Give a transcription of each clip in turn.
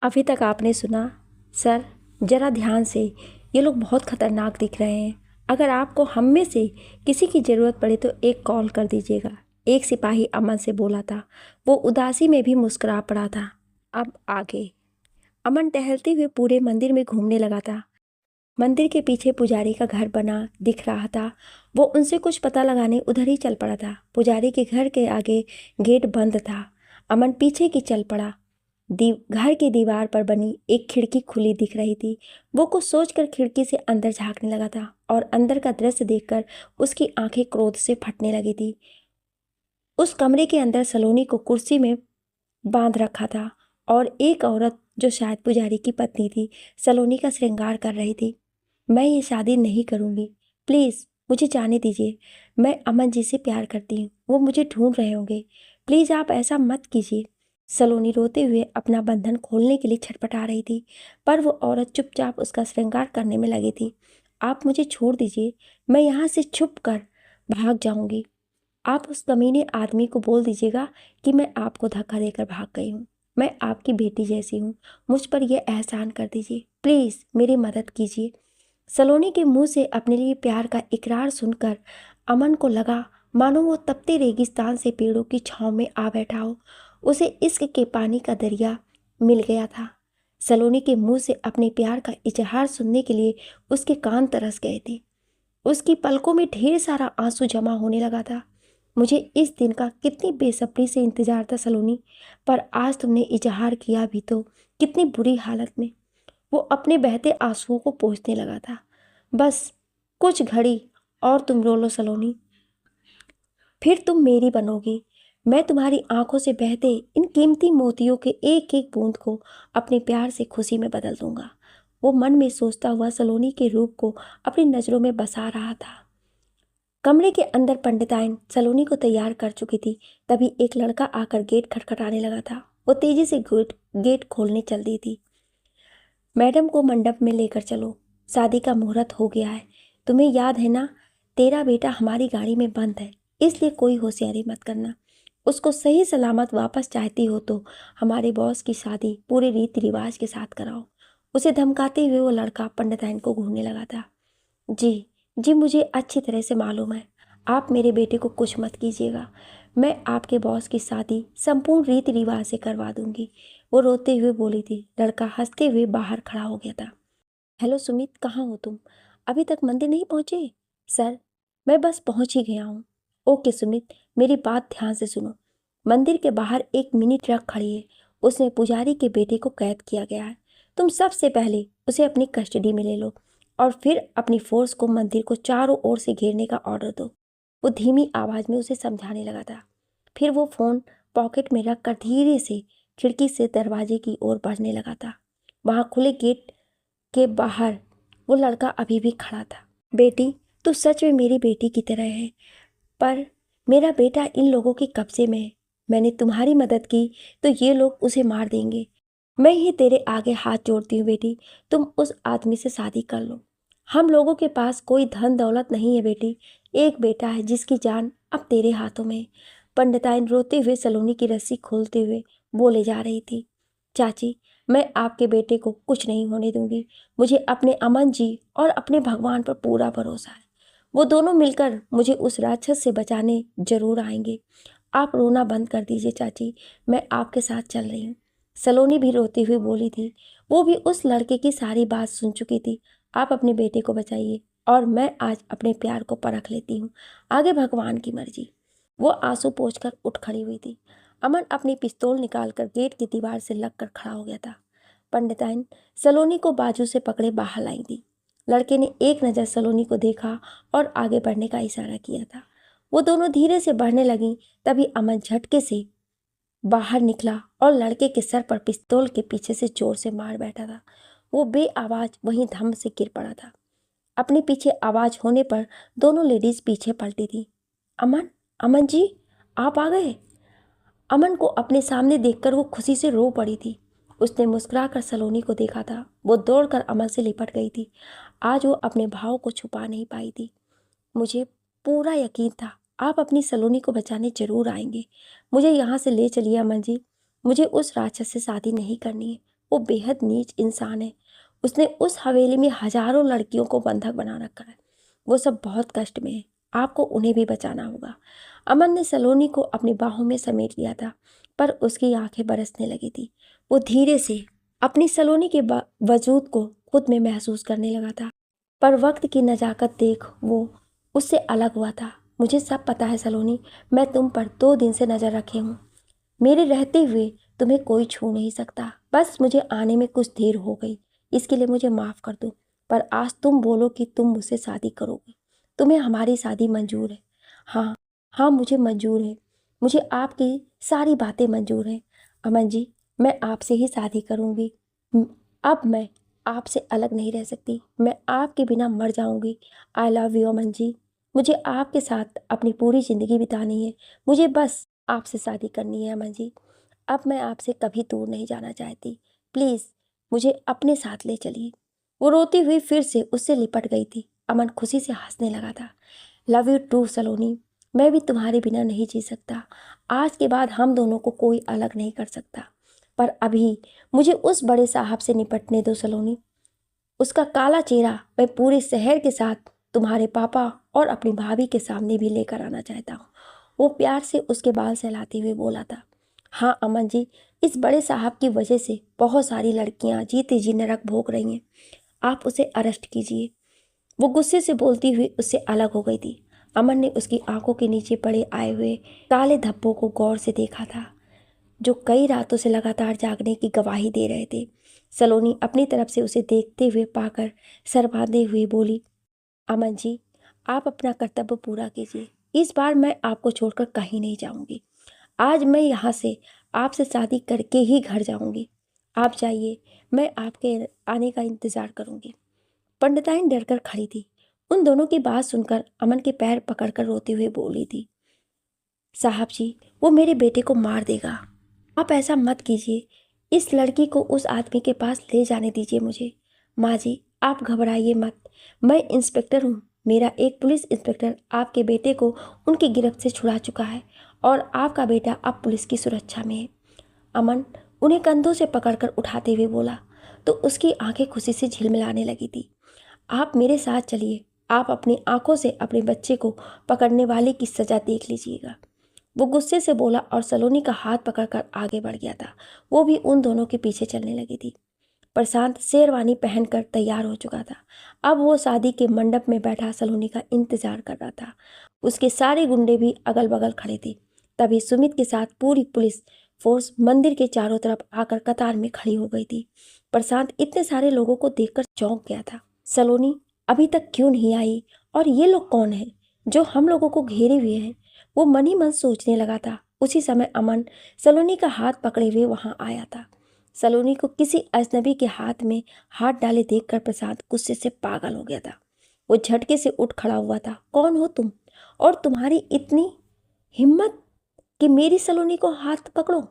अभी तक आपने सुना। सर, ज़रा ध्यान से, ये लोग बहुत खतरनाक दिख रहे हैं। अगर आपको हम में से किसी की ज़रूरत पड़े तो एक कॉल कर दीजिएगा। एक सिपाही अमन से बोला था। वो उदासी में भी मुस्कुरा पड़ा था। अब आगे। अमन टहलते हुए पूरे मंदिर में घूमने लगा था। मंदिर के पीछे पुजारी का घर बना दिख रहा था। वो उनसे कुछ पता लगाने उधर ही चल पड़ा था। पुजारी के घर के आगे गेट बंद था। अमन पीछे की चल पड़ा। घर की दीवार पर बनी एक खिड़की खुली दिख रही थी। वो कुछ सोचकर खिड़की से अंदर झांकने लगा था और अंदर का दृश्य देखकर उसकी आंखें क्रोध से फटने लगी थी। उस कमरे के अंदर सलोनी को कुर्सी में बांध रखा था और एक औरत जो शायद पुजारी की पत्नी थी सलोनी का श्रृंगार कर रही थी। मैं ये शादी नहीं करूँगी, प्लीज़ मुझे जाने दीजिए। मैं अमन जी से प्यार करती हूँ, वो मुझे ढूंढ रहे होंगे। प्लीज़ आप ऐसा मत कीजिए। सलोनी रोते हुए अपना बंधन खोलने के लिए छटपटा रही थी, पर वो औरत चुपचाप उसका श्रृंगार करने में लगी थी। आप मुझे छोड़ दीजिए, मैं यहाँ से छुप कर भाग जाऊँगी। आप उस कमीने आदमी को बोल दीजिएगा कि मैं आपको धक्का देकर भाग गई हूँ। मैं आपकी बेटी जैसी हूँ, मुझ पर यह एहसान कर दीजिए। प्लीज़ मेरी मदद कीजिए। सलोनी के मुंह से अपने लिए प्यार का इकरार सुनकर अमन को लगा मानो वो तपते रेगिस्तान से पेड़ों की छांव में आ बैठा हो। उसे इश्क के पानी का दरिया मिल गया था। सलोनी के मुंह से अपने प्यार का इजहार सुनने के लिए उसके कान तरस गए थे। उसकी पलकों में ढेर सारा आंसू जमा होने लगा था। मुझे इस दिन का कितनी बेसब्री से इंतजार था सलोनी, पर आज तुमने इजहार किया भी तो कितनी बुरी हालत में। वो अपने बहते आंसुओं को पोंछने लगा था। बस कुछ घड़ी और तुम रो लो सलोनी, फिर तुम मेरी बनोगी। मैं तुम्हारी आंखों से बहते इन कीमती मोतियों के एक एक बूंद को अपने प्यार से खुशी में बदल दूंगा। वो मन में सोचता हुआ सलोनी के रूप को अपनी नजरों में बसा रहा था। कमरे के अंदर पंडिताइन सलोनी को तैयार कर चुकी थी। तभी एक लड़का आकर गेट खटखटाने लगा था। वो तेजी से गेट खोलने चल दी थी। मैडम को मंडप में लेकर चलो, शादी का मुहूर्त हो गया है। तुम्हें याद है ना, तेरा बेटा हमारी गाड़ी में बंद है, इसलिए कोई होशियारी मत करना। उसको सही सलामत वापस चाहती हो तो हमारे बॉस की शादी पूरे रीति रिवाज के साथ कराओ। उसे धमकाते हुए वो लड़का पंडिताइन को घूरने लगा था। जी जी, मुझे अच्छी तरह से मालूम है। आप मेरे बेटे को कुछ मत कीजिएगा। मैं आपके बॉस की शादी संपूर्ण रीति रिवाज से करवा दूंगी, वो रोते हुए बोली थी। लड़का हंसते हुए बाहर खड़ा हो गया था। हेलो सुमित, कहाँ हो तुम? अभी तक मंदिर नहीं पहुंचे? सर, मैं बस पहुंच ही गया हूँ। ओके सुमित, मेरी बात ध्यान से सुनो। मंदिर के बाहर एक मिनी ट्रक खड़ी है। उसमें पुजारी के बेटे को कैद किया गया है। तुम सबसे पहले उसे अपनी कस्टडी में ले लो और फिर अपनी फोर्स को मंदिर को चारों ओर से घेरने का ऑर्डर दो। वो धीमी आवाज में उसे समझाने लगा था। फिर वो फोन पॉकेट में रखकर धीरे से खिड़की से दरवाजे की ओर बढ़ने लगा था। वहां खुले गेट के बाहर वो लड़का अभी भी खड़ा था। बेटी, तू सच में मेरी बेटी की तरह है, पर मेरा बेटा इन लोगों के कब्जे में है। मैंने तुम्हारी मदद की तो ये लोग उसे मार देंगे। मैं ही तेरे आगे हाथ जोड़ती हूँ बेटी, तुम उस आदमी से शादी कर लो। हम लोगों के पास कोई धन दौलत नहीं है बेटी, एक बेटा है जिसकी जान अब तेरे हाथों में है। पंडिताइन रोते हुए सलोनी की रस्सी खोलते हुए बोले जा रही थी। चाची, मैं आपके बेटे को कुछ नहीं होने दूंगी। मुझे अपने अमन जी और अपने भगवान पर पूरा भरोसा है। वो दोनों मिलकर मुझे उस राक्षस से बचाने जरूर आएंगे। आप रोना बंद कर दीजिए चाची, मैं आपके साथ चल रही हूँ। सलोनी भी रोती हुई बोली थी। वो भी उस लड़के की सारी बात सुन चुकी थी। आप अपने बेटे को बचाइए और मैं आज अपने प्यार को परख लेती हूँ, आगे भगवान की मर्जी। वो आंसू पोंछकर उठ खड़ी हुई थी। अमन अपनी पिस्तौल निकालकर गेट की दीवार से लगकर खड़ा हो गया था। पंडिताइन सलोनी को बाजू से पकड़े बाहर लाई थी। लड़के ने एक नज़र सलोनी को देखा और आगे बढ़ने का इशारा किया था। वो दोनों धीरे से बढ़ने लगी। तभी अमन झटके से बाहर निकला और लड़के के सर पर पिस्तौल के पीछे से जोर से मार बैठा था। वो बेआवाज वहीं धम से गिर पड़ा था। अपने पीछे आवाज होने पर दोनों लेडीज पीछे पलटी थी। अमन, अमन जी, आप आ गए। अमन को अपने सामने देखकर वो खुशी से रो पड़ी थी। उसने मुस्कुराकर सलोनी को देखा था। वो दौड़कर अमन से लिपट गई थी। आज वो अपने भाव को छुपा नहीं पाई थी। मुझे पूरा यकीन था आप अपनी सलोनी को बचाने जरूर आएंगे। मुझे यहाँ से ले चलिए अमन जी, मुझे उस राक्षस से शादी नहीं करनी है। वो बेहद नीच इंसान है। उसने उस हवेली में हजारों लड़कियों को बंधक बना रखा है। वो सब बहुत कष्ट में है, आपको उन्हें भी बचाना होगा। अमन ने सलोनी को अपनी बाहों में समेट लिया था, पर उसकी आंखें बरसने लगी थी। वो धीरे से अपनी सलोनी के वजूद को खुद में महसूस करने लगा था, पर वक्त की नजाकत देख वो उससे अलग हुआ था। मुझे सब पता है सलोनी, मैं तुम पर 2 दिन से नजर रखे हूँ। मेरे रहते हुए तुम्हें कोई छू नहीं सकता। बस मुझे आने में कुछ देर हो गई, इसके लिए मुझे माफ़ कर दो। पर आज तुम बोलो कि तुम मुझसे शादी करोगे। तुम्हें हमारी शादी मंजूर है? हाँ हाँ, मुझे मंजूर है। मुझे आपकी सारी बातें मंजूर हैं। अमन जी, मैं आपसे ही शादी करूँगी। अब मैं आपसे अलग नहीं रह सकती। मैं आपके बिना मर जाऊँगी। आई लव यू अमन जी। मुझे आपके साथ अपनी पूरी ज़िंदगी बितानी है। मुझे बस आपसे शादी करनी है अमन जी। अब मैं आपसे कभी दूर नहीं जाना चाहती। प्लीज़ मुझे अपने साथ ले चलिए। वो रोती हुई फिर से उससे लिपट गई थी। अमन खुशी से हंसने लगा था। लव यू टू सलोनी, मैं भी तुम्हारे बिना नहीं जी सकता। आज के बाद हम दोनों को कोई अलग नहीं कर सकता। पर अभी मुझे उस बड़े साहब से निपटने दो सलोनी। उसका काला चेहरा मैं पूरे शहर के साथ तुम्हारे पापा और अपनी भाभी के सामने भी लेकर आना चाहता हूँ। वो प्यार से उसके बाल सहलाते हुए बोला था। हाँ अमन जी, इस बड़े साहब की वजह से बहुत सारी लड़कियां जीते जी नरक भोग रही हैं। आप उसे अरेस्ट कीजिए। वो गुस्से से बोलती हुई उससे अलग हो गई थी। अमन ने उसकी आंखों के नीचे पड़े आए हुए काले धब्बों को गौर से देखा था, जो कई रातों से लगातार जागने की गवाही दे रहे थे। सलोनी अपनी तरफ से उसे देखते हुए पाकर सर बांधे हुए बोली, अमन जी, आप अपना कर्तव्य पूरा कीजिए। इस बार मैं आपको छोड़कर कहीं नहीं जाऊंगी। आज मैं यहाँ से आपसे शादी करके ही घर जाऊंगी। आप जाइए, मैं आपके आने का इंतजार करूंगी। पंडिताइन डरकर खड़ी थी। उन दोनों की बात सुनकर अमन के पैर पकड़कर रोते हुए बोली थी, साहब जी, वो मेरे बेटे को मार देगा। आप ऐसा मत कीजिए। इस लड़की को उस आदमी के पास ले जाने दीजिए मुझे। माँ जी, आप घबराइए मत। मैं इंस्पेक्टर हूँ। मेरा एक पुलिस इंस्पेक्टर आपके बेटे को उनकी गिरफ्त से छुड़ा चुका है और आपका बेटा अब पुलिस की सुरक्षा में है। अमन उन्हें कंधों से पकड़कर उठाते हुए बोला, तो उसकी आंखें खुशी से झिलमिलाने लगी थी। आप मेरे साथ चलिए। आप अपनी आंखों से अपने बच्चे को पकड़ने वाले की सजा देख लीजिएगा। वो गुस्से से बोला और सलोनी का हाथ पकड़कर आगे बढ़ गया था। वो भी उन दोनों के पीछे चलने लगी थी। प्रशांत शेरवानी पहनकर तैयार हो चुका था। अब वो शादी के मंडप में बैठा सलोनी का इंतजार कर रहा था। उसके सारे गुंडे भी अगल बगल खड़े थे। तभी सुमित के साथ पूरी पुलिस फोर्स मंदिर के चारों तरफ आकर कतार में खड़ी हो गई थी। प्रशांत इतने सारे लोगों को देखकर चौंक गया था। सलोनी अभी तक क्यों नहीं आई, और ये लोग कौन हैं जो हम लोगों को घेरे हुए हैं? वो मन ही मन सोचने लगा था। उसी समय अमन सलोनी का हाथ पकड़े हुए वहां आया था। सलोनी को किसी अजनबी के हाथ में हाथ डाले देखकर प्रसाद गुस्से से पागल हो गया था। वो झटके से उठ खड़ा हुआ था। कौन हो तुम, और तुम्हारी इतनी हिम्मत कि मेरी सलोनी को हाथ पकड़ो?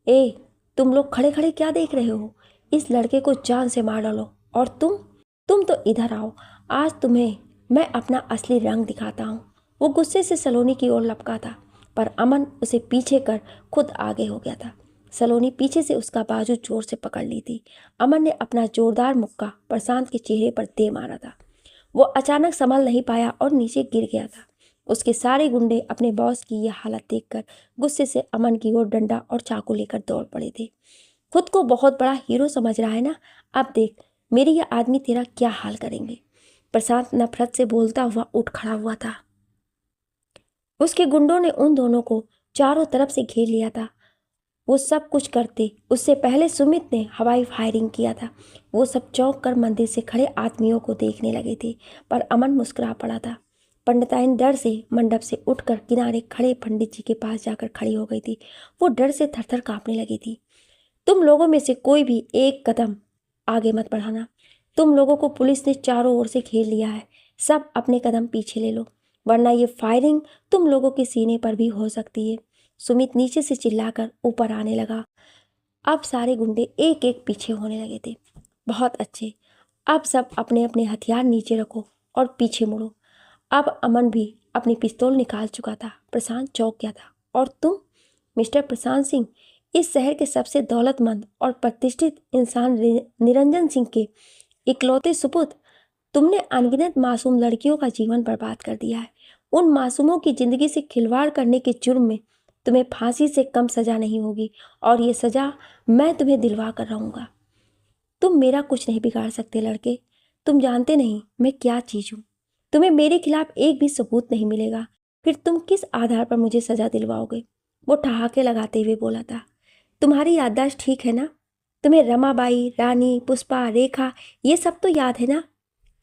ए, तुम लोग खड़े खड़े क्या देख रहे हो? इस लड़के को जान से मार डालो। और तुम तो इधर आओ। आज तुम्हें मैं अपना असली रंग दिखाता हूँ। वो गुस्से से सलोनी की ओर लपका था, पर अमन उसे पीछे कर खुद आगे हो गया था। सलोनी पीछे से उसका बाजू जोर से पकड़ ली थी। अमन ने अपना जोरदार मुक्का प्रशांत के चेहरे पर दे मारा था। वो अचानक संभल नहीं पाया और नीचे गिर गया था। उसके सारे गुंडे अपने बॉस की यह हालत देखकर गुस्से से अमन की ओर डंडा और चाकू लेकर दौड़ पड़े थे। खुद को बहुत बड़ा हीरो समझ रहा है ना? अब देख, मेरे ये आदमी तेरा क्या हाल करेंगे। प्रशांत नफरत से बोलता हुआ उठ खड़ा हुआ था। उसके गुंडों ने उन दोनों को चारों तरफ से घेर लिया था। वो सब कुछ करते उससे पहले सुमित ने हवाई फायरिंग किया था। वो सब चौंक कर मंदिर से खड़े आदमियों को देखने लगे थे, पर अमन मुस्कुरा पड़ा था। पंडिताइन डर से मंडप से उठकर किनारे खड़े पंडित जी के पास जाकर खड़ी हो गई थी। वो डर से थरथर कांपने लगी थी। तुम लोगों में से कोई भी एक कदम आगे मत बढ़ाना। तुम लोगों को पुलिस ने चारों ओर से घेर लिया है। सब अपने कदम पीछे ले लो, वरना ये फायरिंग तुम लोगों के सीने पर भी हो सकती है। सुमित नीचे से चिल्लाकर ऊपर आने लगा। अब सारे गुंडे एक एक पीछे होने लगे थे। बहुत अच्छे, अब सब अपने अपने हथियार नीचे रखो और पीछे मुड़ो। अब अमन भी अपनी पिस्तौल निकाल चुका था। प्रशांत चौंक गया था। और तुम, मिस्टर प्रशांत सिंह, इस शहर के सबसे दौलतमंद और प्रतिष्ठित इंसान निरंजन सिंह के इकलौते सुपुत्र, तुमने अनगिनत मासूम लड़कियों का जीवन बर्बाद कर दिया है। उन मासूमों की जिंदगी से खिलवाड़ करने के जुर्म में तुम्हें फांसी से कम सजा नहीं होगी, और ये सजा मैं तुम्हें दिलवा कर रहूंगा। तुम मेरा कुछ नहीं बिगाड़ सकते लड़के। तुम जानते नहीं मैं क्या चीज हूँ। तुम्हें मेरे खिलाफ एक भी सबूत नहीं मिलेगा, फिर तुम किस आधार पर मुझे सजा दिलवाओगे? वो ठहाके लगाते हुए बोला था। तुम्हारी याददाश्त ठीक है ना? तुम्हें रमाबाई, रानी, पुष्पा, रेखा ये सब तो याद है ना?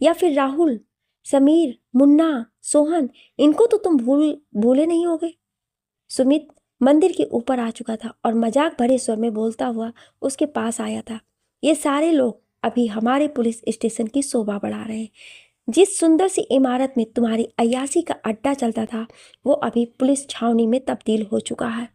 या फिर राहुल, समीर, मुन्ना, सोहन, इनको तो तुम भूले नहीं होगे। सुमित मंदिर के ऊपर आ चुका था और मजाक भरे स्वर में बोलता हुआ उसके पास आया था। ये सारे लोग अभी हमारे पुलिस स्टेशन की शोभा बढ़ा रहे हैं। जिस सुंदर सी इमारत में तुम्हारी अय्यासी का अड्डा चलता था वो अभी पुलिस छावनी में तब्दील हो चुका है।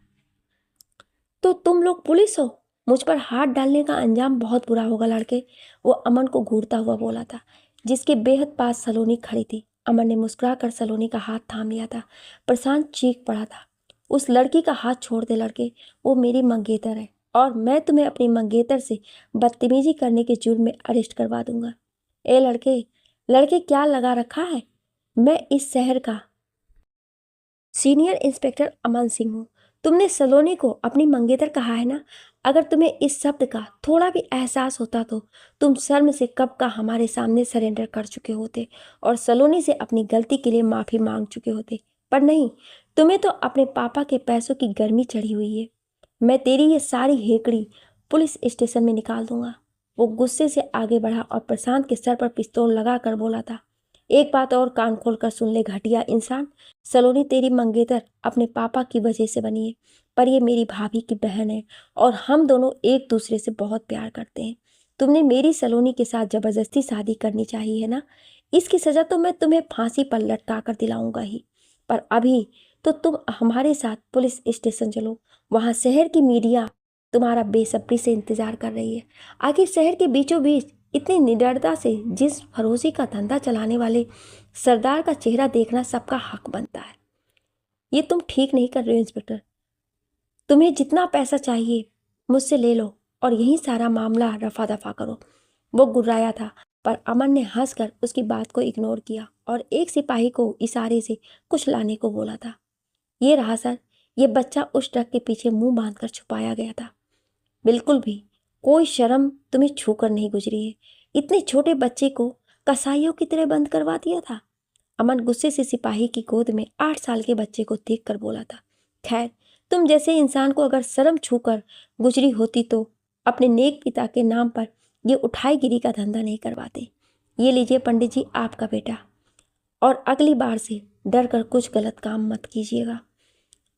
तो तुम लोग पुलिस हो? मुझ पर हाथ डालने का अंजाम बहुत बुरा होगा लड़के, वो अमन को घूरता हुआ बोला था, जिसके बेहद पास सलोनी खड़ी थी। अमन ने मुस्कुराकर सलोनी का हाथ थाम लिया था। प्रशांत चीख पड़ा था, उस लड़की का हाथ छोड़ दे लड़के, वो मेरी मंगेतर है और मैं तुम्हें अपनी मंगेतर से बदतमीजी करने के जुर्म में अरेस्ट करवा दूंगा। ए लड़के, लड़के क्या लगा रखा है? मैं इस शहर का सीनियर इंस्पेक्टर अमन सिंह हूँ। तुमने सलोनी को अपनी मंगेतर कहा है ना? अगर तुम्हें इस शब्द का थोड़ा भी एहसास होता तो तुम शर्म से कब का हमारे सामने सरेंडर कर चुके होते और सलोनी से अपनी गलती के लिए माफ़ी मांग चुके होते। पर नहीं, तुम्हें तो अपने पापा के पैसों की गर्मी चढ़ी हुई है। मैं तेरी ये सारी हेकड़ी पुलिस स्टेशन में निकाल दूंगा। वो गुस्से से आगे बढ़ा और प्रशांत के सर पर पिस्तौल लगा कर बोला था, एक बात और कान खोल कर सुन ले घटिया इंसान। सलोनी तेरी मंगेतर अपने पापा की वजह से बनी है, पर ये मेरी भाभी की बहन है और हम दोनों एक दूसरे से बहुत प्यार करते हैं। तुमने मेरी सलोनी के साथ जबरदस्ती शादी करनी चाहिए है ना? इसकी सज़ा तो मैं तुम्हें फांसी पर लटका कर दिलाऊंगा ही। पर अभी तो तुम हमारे साथ पुलिस स्टेशन चलो। वहाँ शहर की मीडिया तुम्हारा बेसब्री से इंतजार कर रही है। आखिर शहर के बीचों बीच इतनी निडरता से जिस फरोशी का धंधा चलाने वाले सरदार का चेहरा देखना सबका हक बनता है। ये तुम ठीक नहीं कर रहे हो इंस्पेक्टर। तुम्हें जितना पैसा चाहिए मुझसे ले लो और यही सारा मामला रफा दफा करो। वो गुर्राया था, पर अमन ने हंसकर उसकी बात को इग्नोर किया और एक सिपाही को इशारे से कुछ लाने को बोला था। ये रहा सर, ये बच्चा उस ट्रक के पीछे मुंह बांधकर छुपाया गया था। बिल्कुल भी कोई शर्म तुम्हें छूकर नहीं गुजरी है। इतने छोटे बच्चे को कसाईयों की तरह बंद करवा दिया था। अमन गुस्से से सिपाही की गोद में 8 साल के बच्चे को देख कर बोला था। खैर, तुम जैसे इंसान को अगर शर्म छूकर गुजरी होती तो अपने नेक पिता के नाम पर ये उठाईगिरी का धंधा नहीं करवाते। ये लीजिए पंडित जी आपका बेटा, और अगली बार से डर कर कुछ गलत काम मत कीजिएगा।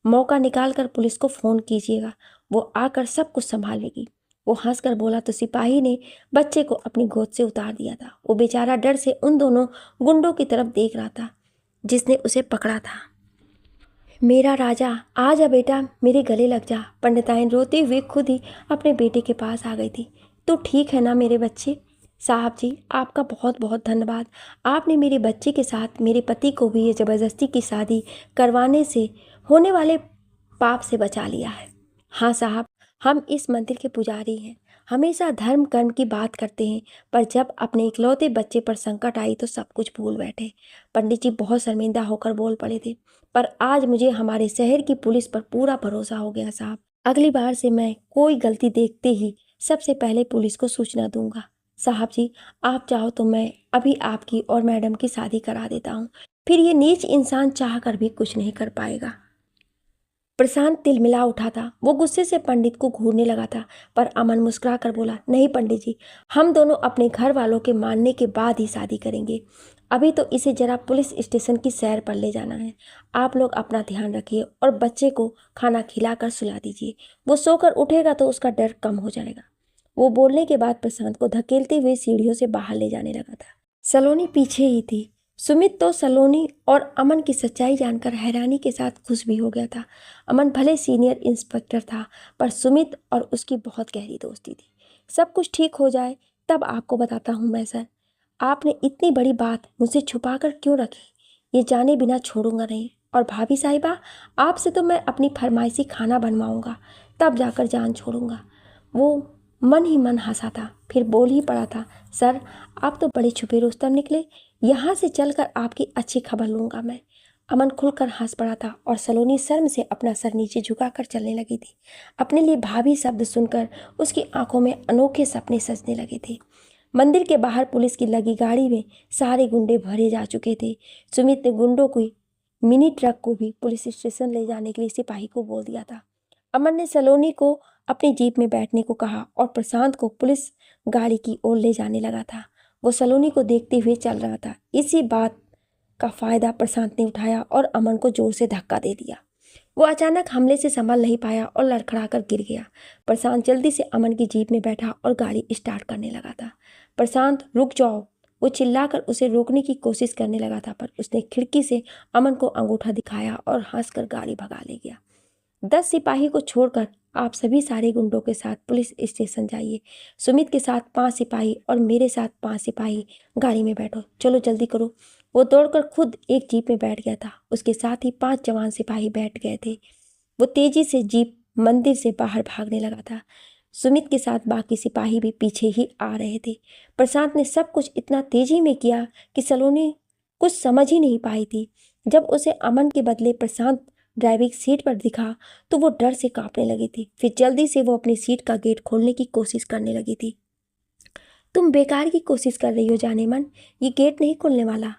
मौका निकाल कर पुलिस को फ़ोन कीजिएगा, वो आकर सब कुछ संभालेगी। वो हंसकर बोला तो सिपाही ने बच्चे को अपनी गोद से उतार दिया था। वो बेचारा डर से उन दोनों गुंडों की तरफ देख रहा था जिसने उसे पकड़ा था। मेरा राजा, आ जा बेटा, मेरे गले लग जा। पंडिताइन रोते हुए खुद ही अपने बेटे के पास आ गई थी। तो ठीक है ना मेरे बच्चे? साहब जी, आपका बहुत बहुत धन्यवाद। आपने मेरे बच्चे के साथ मेरे पति को भी ये ज़बरदस्ती की शादी करवाने से होने वाले पाप से बचा लिया है। हाँ साहब, हम इस मंदिर के पुजारी हैं। हमेशा धर्म कर्म की बात करते हैं, पर जब अपने इकलौते बच्चे पर संकट आई तो सब कुछ भूल बैठे। पंडित जी बहुत शर्मिंदा होकर बोल पड़े थे, पर आज मुझे हमारे शहर की पुलिस पर पूरा भरोसा हो गया साहब। अगली बार से मैं कोई गलती देखते ही सबसे पहले पुलिस को सूचना दूंगा। साहब जी, आप चाहो तो मैं अभी आपकी और मैडम की शादी करा देता हूँ, फिर ये नीच इंसान चाह कर भी कुछ नहीं कर पाएगा। प्रशांत तिलमिला उठा था। वो गुस्से से पंडित को घूरने लगा था, पर अमन मुस्कुरा कर बोला, नहीं पंडित जी, हम दोनों अपने घर वालों के मानने के बाद ही शादी करेंगे। अभी तो इसे जरा पुलिस स्टेशन की सैर पर ले जाना है। आप लोग अपना ध्यान रखिए और बच्चे को खाना खिलाकर सुला दीजिए। वो सोकर उठेगा तो उसका डर कम हो जाएगा। वो बोलने के बाद प्रशांत को धकेलते हुए सीढ़ियों से बाहर ले जाने लगा था। सलोनी पीछे ही थी। सुमित तो सलोनी और अमन की सच्चाई जानकर हैरानी के साथ खुश भी हो गया था। अमन भले सीनियर इंस्पेक्टर था, पर सुमित और उसकी बहुत गहरी दोस्ती थी। सब कुछ ठीक हो जाए तब आपको बताता हूँ मैं सर। आपने इतनी बड़ी बात मुझसे छुपा कर क्यों रखी, ये जाने बिना छोड़ूंगा नहीं। और भाभी साहिबा, आपसे तो मैं अपनी फरमाइशी खाना बनवाऊंगा तब जाकर जान छोड़ूंगा। वो मन ही मन हंसा था, फिर बोल ही पड़ा था, सर आप तो बड़े छुपे रुस्तम निकले, यहाँ से चलकर आपकी अच्छी खबर लूँगा मैं। अमन खुलकर हंस पड़ा था और सलोनी शर्म से अपना सर नीचे झुकाकर चलने लगी थी। अपने लिए भाभी शब्द सुनकर उसकी आंखों में अनोखे सपने सजने लगे थे। मंदिर के बाहर पुलिस की लगी गाड़ी में सारे गुंडे भरे जा चुके थे। सुमित ने गुंडों को मिनी ट्रक को भी पुलिस स्टेशन ले जाने के लिए सिपाही को बोल दिया था। अमन ने सलोनी को अपनी जीप में बैठने को कहा और प्रशांत को पुलिस गाड़ी की ओर ले जाने लगा था। वो सलोनी को देखते हुए चल रहा था। इसी बात का फायदा प्रशांत ने उठाया और अमन को जोर से धक्का दे दिया। वो अचानक हमले से संभल नहीं पाया और लड़खड़ाकर गिर गया। प्रशांत जल्दी से अमन की जीप में बैठा और गाड़ी स्टार्ट करने लगा था। प्रशांत रुक जाओ, वो चिल्लाकर उसे रोकने की कोशिश करने लगा था, पर उसने खिड़की से अमन को अंगूठा दिखाया और हंसकर गाड़ी भगा ले गया। 10 सिपाही को छोड़कर आप सभी सारे गुंडों के साथ पुलिस स्टेशन जाइए। सुमित के साथ 5 सिपाही और मेरे साथ 5 सिपाही गाड़ी में बैठो, चलो जल्दी करो। वो दौड़कर खुद एक जीप में बैठ गया था। उसके साथ ही 5 जवान सिपाही बैठ गए थे। वो तेजी से जीप मंदिर से बाहर भागने लगा था। सुमित के साथ बाकी सिपाही भी पीछे ही आ रहे थे। प्रशांत ने सब कुछ इतना तेजी में किया कि सलोनी कुछ समझ ही नहीं पाई थी। जब उसे अमन के बदले प्रशांत ड्राइविंग सीट पर दिखा तो वो डर से कांपने लगी थी। फिर जल्दी से वो अपनी सीट का गेट खोलने की कोशिश करने लगी थी। तुम बेकार की कोशिश कर रही हो जाने मन, ये गेट नहीं खुलने वाला।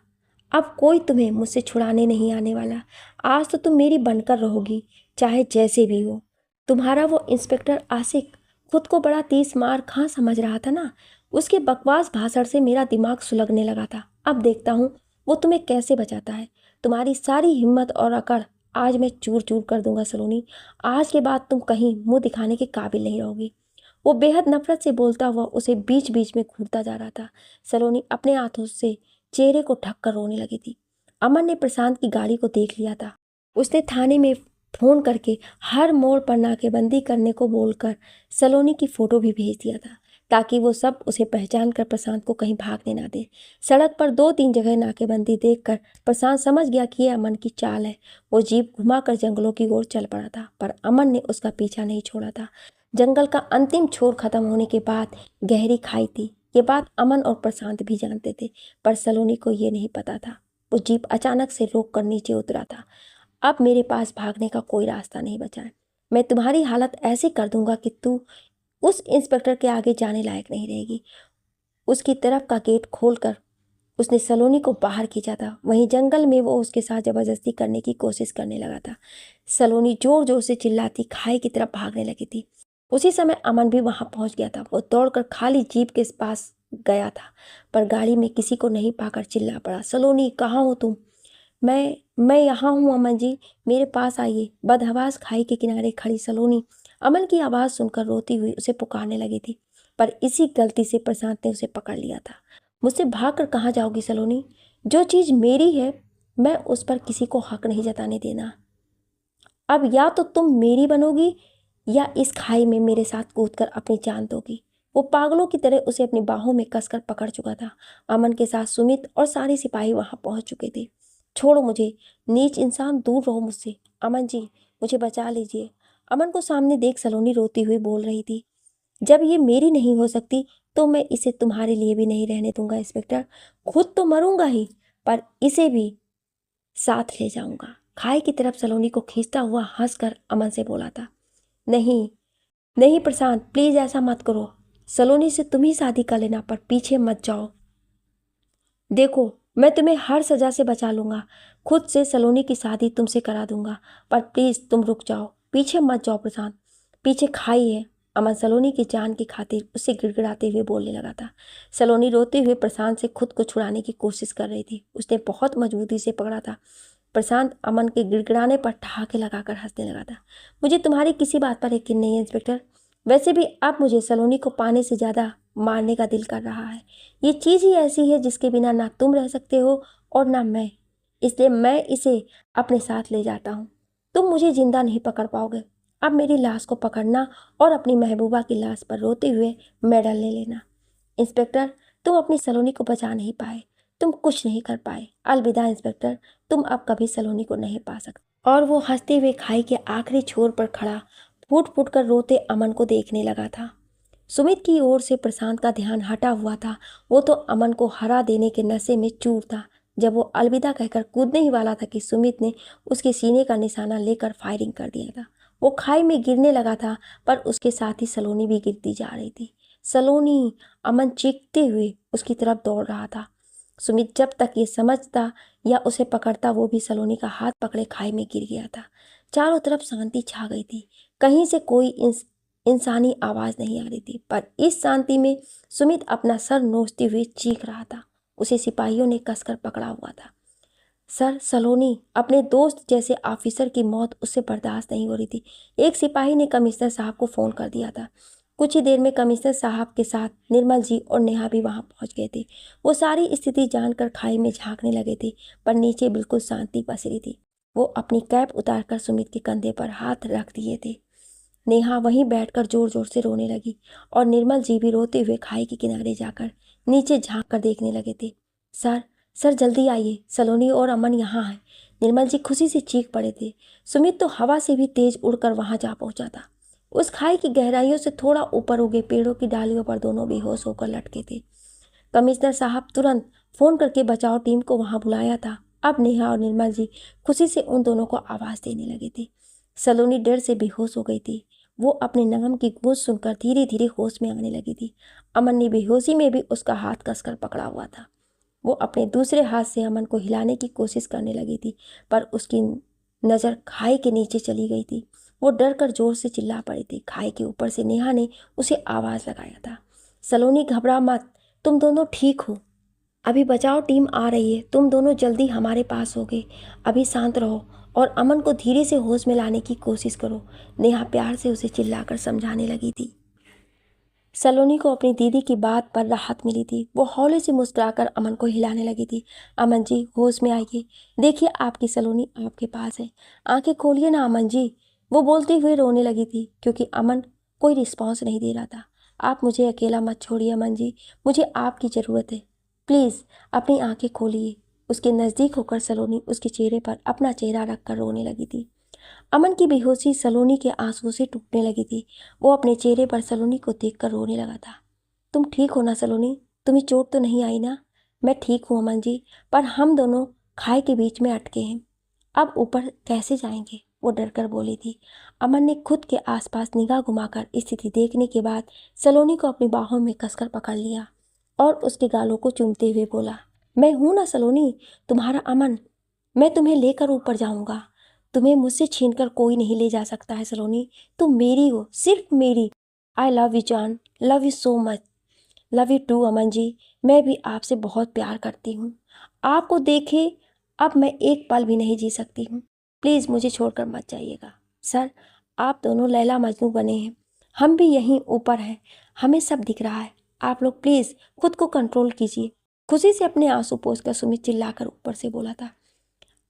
अब कोई तुम्हें मुझसे छुड़ाने नहीं आने वाला। आज तो तुम मेरी बनकर रहोगी, चाहे जैसे भी हो। तुम्हारा वो इंस्पेक्टर आशिक खुद को बड़ा 30 मार खां समझ रहा था ना, उसके बकवास भाषण से मेरा दिमाग सुलगने लगा था। अब देखता हूँ वो तुम्हें कैसे बचाता है। तुम्हारी सारी हिम्मत और अकड़ आज मैं चूर चूर कर दूंगा सलोनी। आज के बाद तुम कहीं मुंह दिखाने के काबिल नहीं रहोगी। वो बेहद नफरत से बोलता हुआ उसे बीच बीच में घूरता जा रहा था। सलोनी अपने हाथों से चेहरे को ढक कर रोने लगी थी। अमन ने प्रशांत की गाड़ी को देख लिया था। उसने थाने में फोन करके हर मोड़ पर नाकेबंदी करने को बोलकर सलोनी की फोटो भी भेज दिया था, ताकि वो सब उसे पहचान कर प्रशांत को कहीं भागने ना दे। सड़क पर 2-3 जगह नाकेबंदी देखकर प्रशांत समझ गया कि यह अमन की चाल है। वो जीप घुमाकर जंगलों की ओर चल पड़ा था, पर अमन ने उसका पीछा नहीं छोड़ा था। जंगल का अंतिम छोर खत्म होने के बाद गहरी खाई थी। ये बात अमन और प्रशांत भी जानते थे, पर सलोनी को ये नहीं पता था। वो जीप अचानक से रोक कर नीचे उतरा था। अब मेरे पास भागने का कोई रास्ता नहीं बचा है। मैं तुम्हारी हालत ऐसी कर दूंगा कि तू उस इंस्पेक्टर के आगे जाने लायक नहीं रहेगी। उसकी तरफ का गेट खोलकर उसने सलोनी को बाहर खींचा था। वहीं जंगल में वो उसके साथ जबरदस्ती करने की कोशिश करने लगा था। सलोनी जोर जोर से चिल्लाती खाई की तरफ भागने लगी थी। उसी समय अमन भी वहां पहुंच गया था। वो दौड़कर खाली जीप के पास गया था, पर गाड़ी में किसी को नहीं पाकर चिल्ला पड़ा, सलोनी कहाँ हो तुम? मैं यहाँ हूँ अमन जी, मेरे पास आइए। बदहवास खाई के किनारे खड़ी सलोनी अमन की आवाज़ सुनकर रोती हुई उसे पुकारने लगी थी, पर इसी गलती से प्रशांत ने उसे पकड़ लिया था। मुझसे भागकर कहाँ जाओगी सलोनी? जो चीज़ मेरी है मैं उस पर किसी को हक नहीं जताने देना। अब या तो तुम मेरी बनोगी या इस खाई में मेरे साथ कूदकर अपनी जान दोगी। वो पागलों की तरह उसे अपनी बाहों में कसकर पकड़ चुका था। अमन के साथ सुमित और सारे सिपाही वहां पहुंच चुके थे। छोड़ो मुझे, नीच इंसान, दूर रहो मुझसे। अमन जी, मुझे बचा लीजिए। अमन को सामने देख सलोनी रोती हुई बोल रही थी, जब ये मेरी नहीं हो सकती तो मैं इसे तुम्हारे लिए भी नहीं रहने दूंगा इंस्पेक्टर। खुद तो मरूंगा ही, पर इसे भी साथ ले जाऊंगा। खाई की तरफ सलोनी को खींचता हुआ हंसकर अमन से बोला था, नहीं नहीं प्रशांत, प्लीज ऐसा मत करो। सलोनी से तुम ही शादी कर लेना, पर पीछे मत जाओ। देखो मैं तुम्हें हर सजा से बचा लूंगा। खुद से सलोनी की शादी तुमसे करा दूंगा, पर प्लीज तुम रुक जाओ, पीछे मत जाओ प्रशांत, पीछे खाई है। अमन सलोनी की जान की खातिर उसे गिड़गिड़ाते हुए बोलने लगा था। सलोनी रोते हुए प्रशांत से खुद को छुड़ाने की कोशिश कर रही थी। उसने बहुत मजबूती से पकड़ा था। प्रशांत अमन के गिड़गिड़ाने पर ठहाके लगाकर हंसने लगा था। मुझे तुम्हारी किसी बात पर यकीन नहीं है इंस्पेक्टर। वैसे भी अब मुझे सलोनी को पाने से ज़्यादा मारने का दिल कर रहा है। ये चीज़ ही ऐसी है जिसके बिना ना तुम रह सकते हो और ना मैं, इसलिए मैं इसे अपने साथ ले जाता हूँ। तुम मुझे जिंदा नहीं पकड़ पाओगे। अब मेरी लाश को पकड़ना और अपनी महबूबा की लाश पर रोते हुए मेडल ले लेना। इंस्पेक्टर, तुम अपनी सलोनी को बचा नहीं पाए, तुम कुछ नहीं कर पाए। अलविदा इंस्पेक्टर, तुम अब कभी सलोनी को नहीं पा सकते। और वो हंसते हुए खाई के आखिरी छोर पर खड़ा फूट फूट कर रोते अमन को देखने लगा था। सुमित की ओर से प्रशांत का ध्यान हटा हुआ था। वो तो अमन को हरा देने के नशे में चूर था। जब वो अलविदा कहकर कूदने ही वाला था कि सुमित ने उसके सीने का निशाना लेकर फायरिंग कर दिया था। वो खाई में गिरने लगा था, पर उसके साथ ही सलोनी भी गिरती जा रही थी। सलोनी! अमन चीखते हुए उसकी तरफ दौड़ रहा था। सुमित जब तक ये समझता या उसे पकड़ता, वो भी सलोनी का हाथ पकड़े खाई में गिर गया था। चारों तरफ शांति छा गई थी। कहीं से कोई इंसानी आवाज़ नहीं आ रही थी, पर इस शांति में सुमित अपना सर नोचते हुए चीख रहा था। उसे सिपाहियों ने कसकर पकड़ा हुआ था। सर, सलोनी, अपने दोस्त जैसे ऑफिसर की मौत उससे बर्दाश्त नहीं हो रही थी। एक सिपाही ने कमिश्नर साहब को फ़ोन कर दिया था। कुछ ही देर में कमिश्नर साहब के साथ निर्मल जी और नेहा भी वहां पहुंच गए थे। वो सारी स्थिति जानकर खाई में झांकने लगे थे, पर नीचे बिल्कुल शांति पसरी थी। वो अपनी कैप उतारकर सुमित के कंधे पर हाथ रख दिए थे। नेहा वहीं बैठकर जोर जोर से रोने लगी और निर्मल जी भी रोते हुए खाई के किनारे जाकर नीचे झांक कर देखने लगे थे। सर, सर जल्दी आइए, सलोनी और अमन यहाँ है। निर्मल जी खुशी से चीख पड़े थे। सुमित तो हवा से भी तेज उड़कर वहां जा पहुंचा था। उस खाई की गहराइयों से थोड़ा ऊपर उगे पेड़ों की डालियों पर दोनों बेहोश होकर लटके थे। कमिश्नर साहब तुरंत फोन करके बचाव टीम को वहां बुलाया था। अब नेहा और निर्मल जी खुशी से उन दोनों को आवाज देने लगे थे। सलोनी डर से बेहोश हो गई थी। वो अपने नाम की गूंज सुनकर धीरे धीरे होश में आने लगी थी। अमन ने बेहोशी में भी उसका हाथ कसकर पकड़ा हुआ था। वो अपने दूसरे हाथ से अमन को हिलाने की कोशिश करने लगी थी, पर उसकी नज़र खाई के नीचे चली गई थी। वो डर कर जोर से चिल्ला पड़ी थी। खाई के ऊपर से नेहा ने उसे आवाज़ लगाया था, सलोनी घबरा मत, तुम दोनों ठीक हो, अभी बचाव टीम आ रही है, तुम दोनों जल्दी हमारे पास होगे, अभी शांत रहो और अमन को धीरे से होश में लाने की कोशिश करो। नेहा प्यार से उसे चिल्लाकर समझाने लगी थी। सलोनी को अपनी दीदी की बात पर राहत मिली थी। वो हौले से मुस्कुराकर अमन को हिलाने लगी थी। अमन जी होश में आइए, देखिए आपकी सलोनी आपके पास है, आंखें खोलिए ना अमन जी। वो बोलते हुए रोने लगी थी क्योंकि अमन कोई रिस्पॉन्स नहीं दे रहा था। आप मुझे अकेला मत छोड़िए अमन जी, मुझे आपकी ज़रूरत है, प्लीज़ अपनी आंखें खोलिए। उसके नज़दीक होकर सलोनी उसके चेहरे पर अपना चेहरा रखकर रोने लगी थी। अमन की बेहोशी सलोनी के आंसुओं से टूटने लगी थी। वो अपने चेहरे पर सलोनी को देखकर रोने लगा था। तुम ठीक हो ना सलोनी, तुम्हें चोट तो नहीं आई ना? मैं ठीक हूँ अमन जी, पर हम दोनों खाई के बीच में अटके हैं, अब ऊपर कैसे जाएंगे? वो डर कर बोली थी। अमन ने खुद के आसपास निगाह घुमाकर स्थिति देखने के बाद सलोनी को अपनी बाहों में कसकर पकड़ लिया और उसके गालों को चूमते हुए बोला, मैं हूं ना सलोनी, तुम्हारा अमन, मैं तुम्हें लेकर ऊपर जाऊंगा। तुम्हें मुझसे छीनकर कोई नहीं ले जा सकता है सलोनी, तुम मेरी हो, सिर्फ मेरी। आई लव यू जान, love you so much. Love you too Aman ji, मैं भी आपसे बहुत प्यार करती हूँ। आपको देखे अब मैं एक पल भी नहीं जी सकती हूँ। प्लीज़ मुझे छोड़कर मत जाइएगा। सर, आप दोनों लैला मजनू बने हैं, हम भी यहीं ऊपर हैं, हमें सब दिख रहा है, आप लोग प्लीज़ खुद को कंट्रोल कीजिए। खुशी से अपने आंसू पोंछकर सुमित चिल्लाकर ऊपर से बोला था।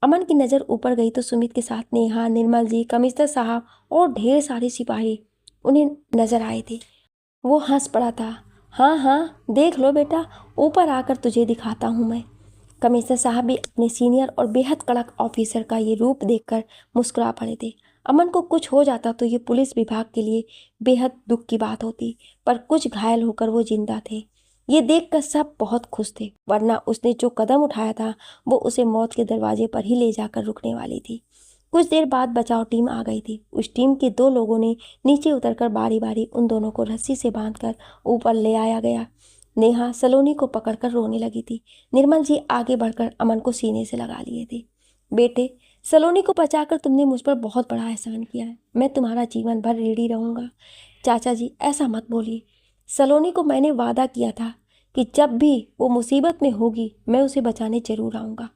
अमन की नज़र ऊपर गई तो सुमित के साथ नेहा, निर्मल जी, कमिश्नर साहब और ढेर सारे सिपाही उन्हें नजर आए थे। वो हंस पड़ा था। हाँ हाँ देख लो बेटा, ऊपर आकर तुझे दिखाता हूँ मैं। कमिश्नर साहब भी अपने सीनियर और बेहद कड़क ऑफिसर का ये रूप देखकर मुस्कुरा पड़े थे। अमन को कुछ हो जाता तो ये पुलिस विभाग के लिए बेहद दुख की बात होती, पर कुछ घायल होकर वो जिंदा थे, ये देखकर सब बहुत खुश थे, वरना उसने जो कदम उठाया था वो उसे मौत के दरवाजे पर ही ले जाकर रुकने वाली थी। कुछ देर बाद बचाव टीम आ गई थी। उस टीम के दो लोगों ने नीचे उतरकर बारी बारी उन दोनों को रस्सी से बांधकर ऊपर ले आया गया। नेहा सलोनी को पकड़कर रोने लगी थी। निर्मल जी आगे बढ़कर अमन को सीने से लगा लिए थे। बेटे, सलोनी को बचाकर तुमने मुझ पर बहुत बड़ा एहसान किया है, मैं तुम्हारा जीवन भर ऋणी रहूँगा। चाचा जी ऐसा मत बोलिए, सलोनी को मैंने वादा किया था कि जब भी वो मुसीबत में होगी मैं उसे बचाने जरूर आऊँगा।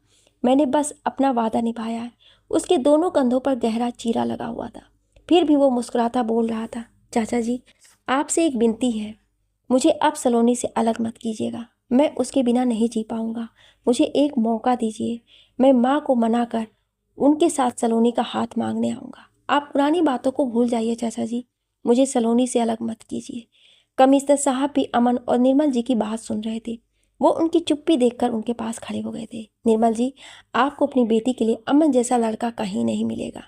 मैंने बस अपना वादा निभाया है। उसके दोनों कंधों पर गहरा चीरा लगा हुआ था, फिर भी वो मुस्कुराता बोल रहा था, चाचा जी आपसे एक विनती है, मुझे अब सलोनी से अलग मत कीजिएगा, मैं उसके बिना नहीं जी पाऊँगा, मुझे एक मौका दीजिए, मैं माँ को मनाकर उनके साथ सलोनी का हाथ मांगने आऊँगा। आप पुरानी बातों को भूल जाइए चाचा जी, मुझे सलोनी से अलग मत कीजिए। कमिश्नर साहब भी अमन और निर्मल जी की बात सुन रहे थे। वो उनकी चुप्पी देखकर उनके पास खड़े हो गए थे। निर्मल जी, आपको अपनी बेटी के लिए अमन जैसा लड़का कहीं नहीं मिलेगा।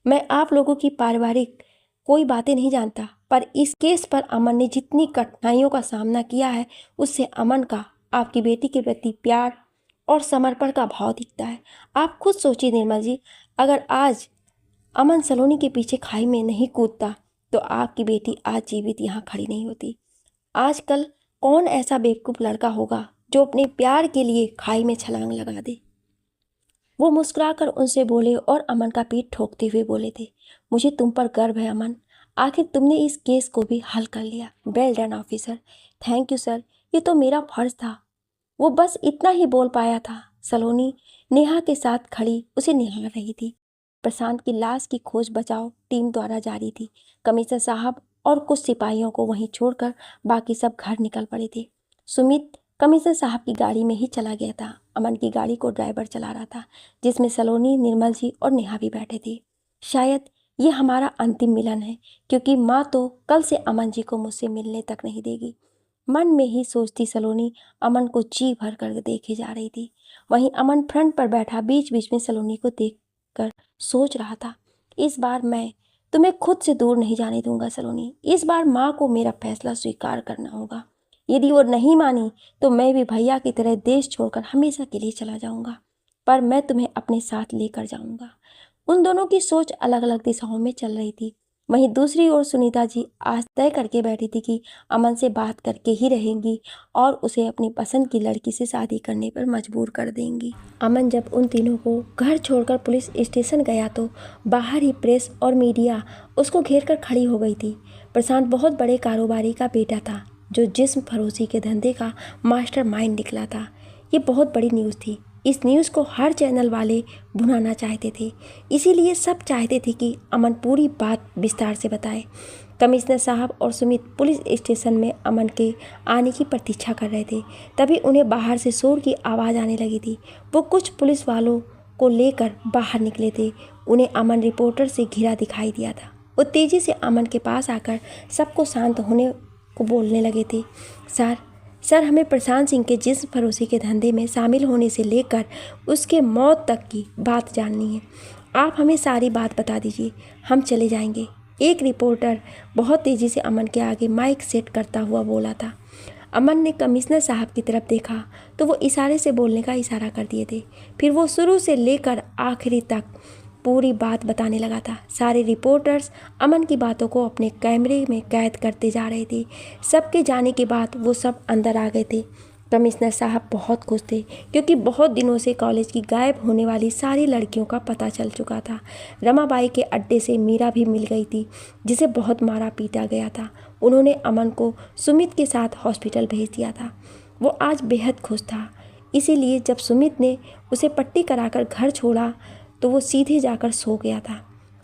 मैं आप लोगों की पारिवारिक कोई बातें नहीं जानता, पर इस केस पर अमन ने जितनी कठिनाइयों का सामना किया है, उससे अमन का आपकी बेटी के प्रति प्यार और समर्पण का भाव दिखता है। आप खुद सोचिए निर्मल जी, अगर आज अमन सलोनी के पीछे खाई में नहीं कूदता तो आपकी बेटी आज जीवित यहाँ खड़ी नहीं होती। आजकल कौन ऐसा बेवकूफ़ लड़का होगा जो अपने प्यार के लिए खाई में छलांग लगा दे। वो मुस्कुराकर उनसे बोले और अमन का पीठ ठोकते हुए बोले थे, मुझे तुम पर गर्व है अमन, आखिर तुमने इस केस को भी हल कर लिया। Well done officer. Thank you sir, ये तो मेरा फर्ज था। वो बस इतना ही बोल पाया था। सलोनी नेहा के साथ खड़ी उसे निहार रही थी। प्रशांत की लाश की खोज बचाव टीम द्वारा जारी थी। कमिश्नर साहब और कुछ सिपाहियों को वहीं छोड़कर बाकी सब घर निकल पड़े थे। सुमित कमिश्नर साहब की गाड़ी में ही चला गया था। अमन की गाड़ी को ड्राइवर चला रहा था, जिसमें सलोनी, निर्मल जी और नेहा भी बैठे थे। शायद ये हमारा अंतिम मिलन है, क्योंकि माँ तो कल से अमन जी को मुझसे मिलने तक नहीं देगी। मन में ही सोचती सलोनी अमन को जी भर कर देखे जा रही थी। वहीं अमन फ्रंट पर बैठा बीच बीच में सलोनी को देखकर सोच रहा था, इस बार मैं तुम्हें खुद से दूर नहीं जाने दूंगा सलोनी। इस बार माँ को मेरा फैसला स्वीकार करना होगा। यदि वो नहीं मानी तो मैं भी भैया की तरह देश छोड़कर हमेशा के लिए चला जाऊंगा, पर मैं तुम्हें अपने साथ लेकर जाऊंगा। उन दोनों की सोच अलग अलग दिशाओं में चल रही थी। वहीं दूसरी ओर सुनीता जी आज तय करके बैठी थी कि अमन से बात करके ही रहेंगी और उसे अपनी पसंद की लड़की से शादी करने पर मजबूर कर देंगी। अमन जब उन तीनों को घर छोड़कर पुलिस स्टेशन गया तो बाहर ही प्रेस और मीडिया उसको घेर कर खड़ी हो गई थी। प्रशांत बहुत बड़े कारोबारी का बेटा था, जो जिस्म फरोशी के धंधे का मास्टरमाइंड निकला था। ये बहुत बड़ी न्यूज़ थी। इस न्यूज़ को हर चैनल वाले भुनाना चाहते थे, इसीलिए सब चाहते थे कि अमन पूरी बात विस्तार से बताए। कमिश्नर साहब और सुमित पुलिस स्टेशन में अमन के आने की प्रतीक्षा कर रहे थे। तभी उन्हें बाहर से शोर की आवाज़ आने लगी थी। वो कुछ पुलिस वालों को लेकर बाहर निकले थे। उन्हें अमन रिपोर्टर से घिरा दिखाई दिया था। वो तेज़ी से अमन के पास आकर सबको शांत होने को बोलने लगे थे। सर हमें प्रशांत सिंह के जिस्म फरोशी के धंधे में शामिल होने से लेकर उसके मौत तक की बात जाननी है। आप हमें सारी बात बता दीजिए, हम चले जाएंगे। एक रिपोर्टर बहुत तेज़ी से अमन के आगे माइक सेट करता हुआ बोला था। अमन ने कमिश्नर साहब की तरफ देखा तो वो इशारे से बोलने का इशारा कर दिए थे। फिर वो शुरू से लेकर आखिरी तक पूरी बात बताने लगा था। सारे रिपोर्टर्स अमन की बातों को अपने कैमरे में कैद करते जा रहे थे। सबके जाने के बाद वो सब अंदर आ गए थे। कमिश्नर साहब बहुत खुश थे, क्योंकि बहुत दिनों से कॉलेज की गायब होने वाली सारी लड़कियों का पता चल चुका था। रमाबाई के अड्डे से मीरा भी मिल गई थी, जिसे बहुत मारा पीटा गया था। उन्होंने अमन को सुमित के साथ हॉस्पिटल भेज दिया था। वो आज बेहद खुश था। इसीलिए जब सुमित ने उसे पट्टी कराकर घर छोड़ा तो वो सीधे जाकर सो गया था।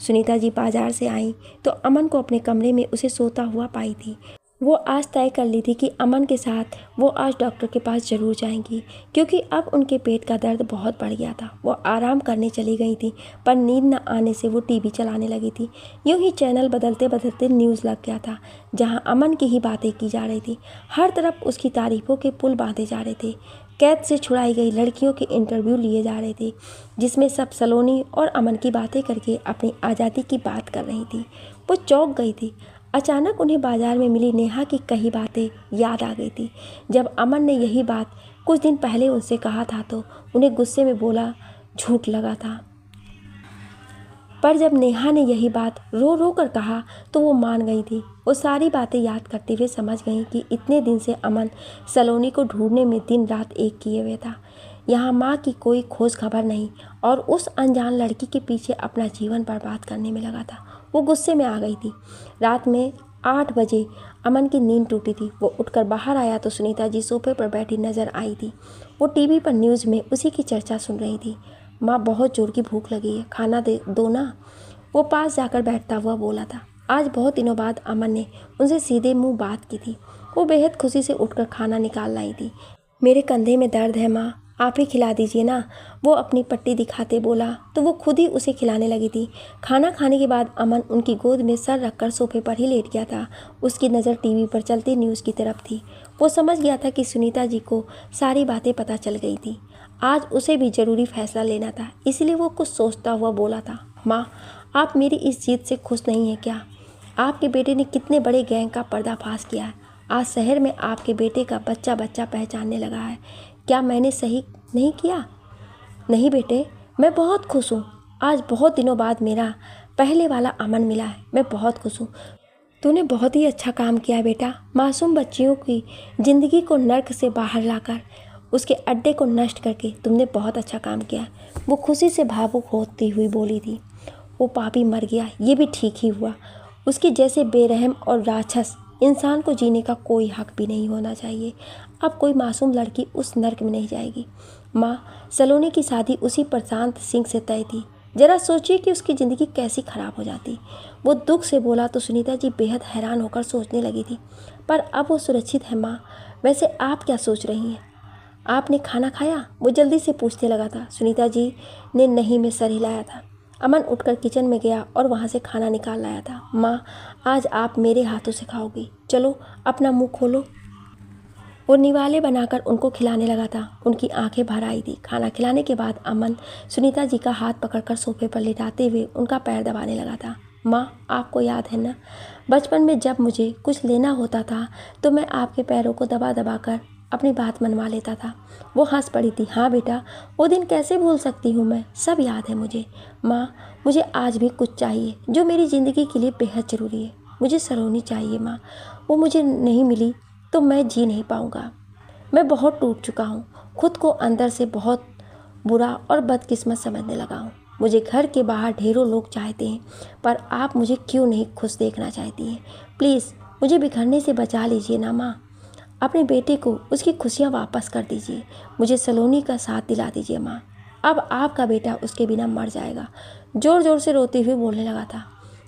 सुनीता जी बाजार से आई तो अमन को अपने कमरे में उसे सोता हुआ पाई थी। वो आज तय कर ली थी कि अमन के साथ वो आज डॉक्टर के पास ज़रूर जाएंगी, क्योंकि अब उनके पेट का दर्द बहुत बढ़ गया था। वो आराम करने चली गई थी, पर नींद न आने से वो टीवी चलाने लगी थी। यूं ही चैनल बदलते बदलते न्यूज़ लग गया था, जहां अमन की ही बातें की जा रही थी। हर तरफ उसकी तारीफ़ों के पुल बांधे जा रहे थे। कैद से छुड़ाई गई लड़कियों के इंटरव्यू लिए जा रहे थे, जिसमें सब सलोनी और अमन की बातें करके अपनी आज़ादी की बात कर रही थी। वो चौंक गई थी। अचानक उन्हें बाजार में मिली नेहा की कई बातें याद आ गई थी। जब अमन ने यही बात कुछ दिन पहले उनसे कहा था तो उन्हें गुस्से में बोला झूठ लगा था, पर जब नेहा ने यही बात रो रो कर कहा तो वो मान गई थी। वो सारी बातें याद करते हुए समझ गई कि इतने दिन से अमन सलोनी को ढूंढने में दिन रात एक किए हुए था। यहाँ माँ की कोई खोज खबर नहीं और उस अनजान लड़की के पीछे अपना जीवन बर्बाद करने में लगा था। वो गुस्से में आ गई थी। रात में 8 बजे अमन की नींद टूटी थी। वो उठकर बाहर आया तो सुनीता जी सोफे पर बैठी नजर आई थी। वो टीवी पर न्यूज़ में उसी की चर्चा सुन रही थी। माँ बहुत जोर की भूख लगी है, खाना दे दो ना, वो पास जाकर बैठता हुआ बोला था। आज बहुत दिनों बाद अमन ने उनसे सीधे मुंह बात की थी। वो बेहद खुशी से उठकर खाना निकाल लाई थी। मेरे कंधे में दर्द है माँ, आप ही खिला दीजिए ना, वो अपनी पट्टी दिखाते बोला तो वो खुद ही उसे खिलाने लगी थी। खाना खाने के बाद अमन उनकी गोद में सर रखकर सोफे पर ही लेट गया था। उसकी नज़र टीवी पर चलती न्यूज़ की तरफ थी। वो समझ गया था कि सुनीता जी को सारी बातें पता चल गई थी। आज उसे भी ज़रूरी फैसला लेना था, इसलिए वो कुछ सोचता हुआ बोला था, माँ आप मेरी इस जीत से खुश नहीं है क्या? आपके बेटे ने कितने बड़े गैंग का पर्दाफाश किया है। आज शहर में आपके बेटे का बच्चा बच्चा पहचानने लगा है। क्या मैंने सही नहीं किया? नहीं बेटे, मैं बहुत खुश हूँ। आज बहुत दिनों बाद मेरा पहले वाला अमन मिला है। मैं बहुत खुश हूँ। तूने बहुत ही अच्छा काम किया बेटा। मासूम बच्चियों की ज़िंदगी को नर्क से बाहर लाकर उसके अड्डे को नष्ट करके तुमने बहुत अच्छा काम किया। वो खुशी से भावुक होती हुई बोली थी। वो पापी मर गया, ये भी ठीक ही हुआ। उसके जैसे बेरहम और राक्षस इंसान को जीने का कोई हक भी नहीं होना चाहिए। अब कोई मासूम लड़की उस नर्क में नहीं जाएगी। माँ, सलोनी की शादी उसी प्रशांत सिंह से तय थी। जरा सोचिए कि उसकी ज़िंदगी कैसी ख़राब हो जाती। वो दुख से बोला तो सुनीता जी बेहद हैरान होकर सोचने लगी थी। पर अब वो सुरक्षित है माँ। वैसे आप क्या सोच रही हैं? आपने खाना खाया? वो जल्दी से पूछने लगा था। सुनीता जी ने नहीं में सर हिलाया था। अमन उठकर किचन में गया और वहाँ से खाना निकाल लाया था। माँ, आज आप मेरे हाथों से खाओगी। चलो अपना मुँह खोलो। वो निवाले बनाकर उनको खिलाने लगा था। उनकी आंखें भर आई थी। खाना खिलाने के बाद अमन सुनीता जी का हाथ पकड़कर सोफे पर लिटाते हुए उनका पैर दबाने लगा था। माँ, आपको याद है ना, बचपन में जब मुझे कुछ लेना होता था तो मैं आपके पैरों को दबा दबा कर अपनी बात मनवा लेता था। वो हंस पड़ी थी। हाँ बेटा, वो दिन कैसे भूल सकती हूँ मैं, सब याद है मुझे। माँ, मुझे आज भी कुछ चाहिए जो मेरी ज़िंदगी के लिए बेहद ज़रूरी है। मुझे सलोनी चाहिए माँ। वो मुझे नहीं मिली तो मैं जी नहीं पाऊँगा। मैं बहुत टूट चुका हूँ। खुद को अंदर से बहुत बुरा और बदकिस्मत समझने लगा हूँ। मुझे घर के बाहर ढेरों लोग चाहते हैं, पर आप मुझे क्यों नहीं खुश देखना चाहती हैं? प्लीज़ मुझे बिखरने से बचा लीजिए ना माँ। अपने बेटे को उसकी खुशियाँ वापस कर दीजिए। मुझे सलोनी का साथ दिला दीजिए माँ। अब आपका बेटा उसके बिना मर जाएगा। ज़ोर ज़ोर से रोते हुए बोलने लगा था।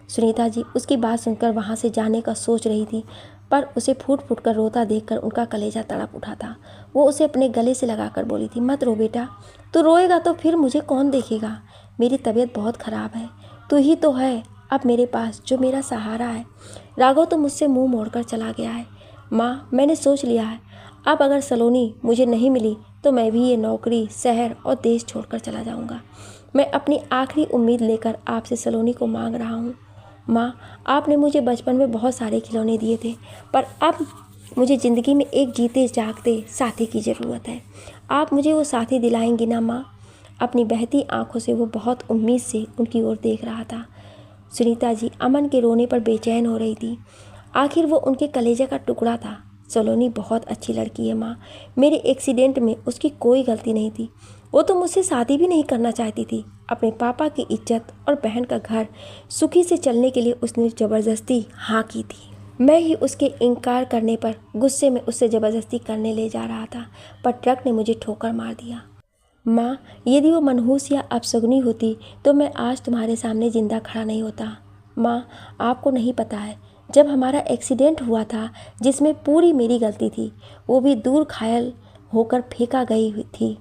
सुनीता जी उसकी बात सुनकर वहाँ से जाने का सोच रही थी, पर उसे फूट फूट कर रोता देखकर उनका कलेजा तड़प उठा था। वो उसे अपने गले से लगाकर बोली थी, मत रो बेटा, तू रोएगा तो फिर मुझे कौन देखेगा? मेरी तबीयत बहुत ख़राब है। तू ही तो है अब मेरे पास जो मेरा सहारा है। राघव तो मुझसे मुंह मोड़कर चला गया है। माँ, मैंने सोच लिया है, अब अगर सलोनी मुझे नहीं मिली तो मैं भी ये नौकरी, शहर और देश छोड़कर चला जाऊँगा। मैं अपनी आखिरी उम्मीद लेकर आपसे सलोनी को मांग रहा हूँ। माँ, आपने मुझे बचपन में बहुत सारे खिलौने दिए थे, पर अब मुझे ज़िंदगी में एक जीते जागते साथी की ज़रूरत है। आप मुझे वो साथी दिलाएंगी ना माँ? अपनी बहती आंखों से वो बहुत उम्मीद से उनकी ओर देख रहा था। सुनीता जी अमन के रोने पर बेचैन हो रही थी। आखिर वो उनके कलेजे का टुकड़ा था। सलोनी बहुत अच्छी लड़की है माँ। मेरे एक्सीडेंट में उसकी कोई गलती नहीं थी। वो तो मुझसे शादी भी नहीं करना चाहती थी। अपने पापा की इज्जत और बहन का घर सुखी से चलने के लिए उसने ज़बरदस्ती हाँ की थी। मैं ही उसके इनकार करने पर गुस्से में उससे ज़बरदस्ती करने ले जा रहा था, पर ट्रक ने मुझे ठोकर मार दिया। माँ, यदि वो मनहूस या अपशगुनी होती तो मैं आज तुम्हारे सामने जिंदा खड़ा नहीं होता। माँ, आपको नहीं पता है, जब हमारा एक्सीडेंट हुआ था जिसमें पूरी मेरी गलती थी, वो भी दूर घायल होकर फेंका गई हुई थी,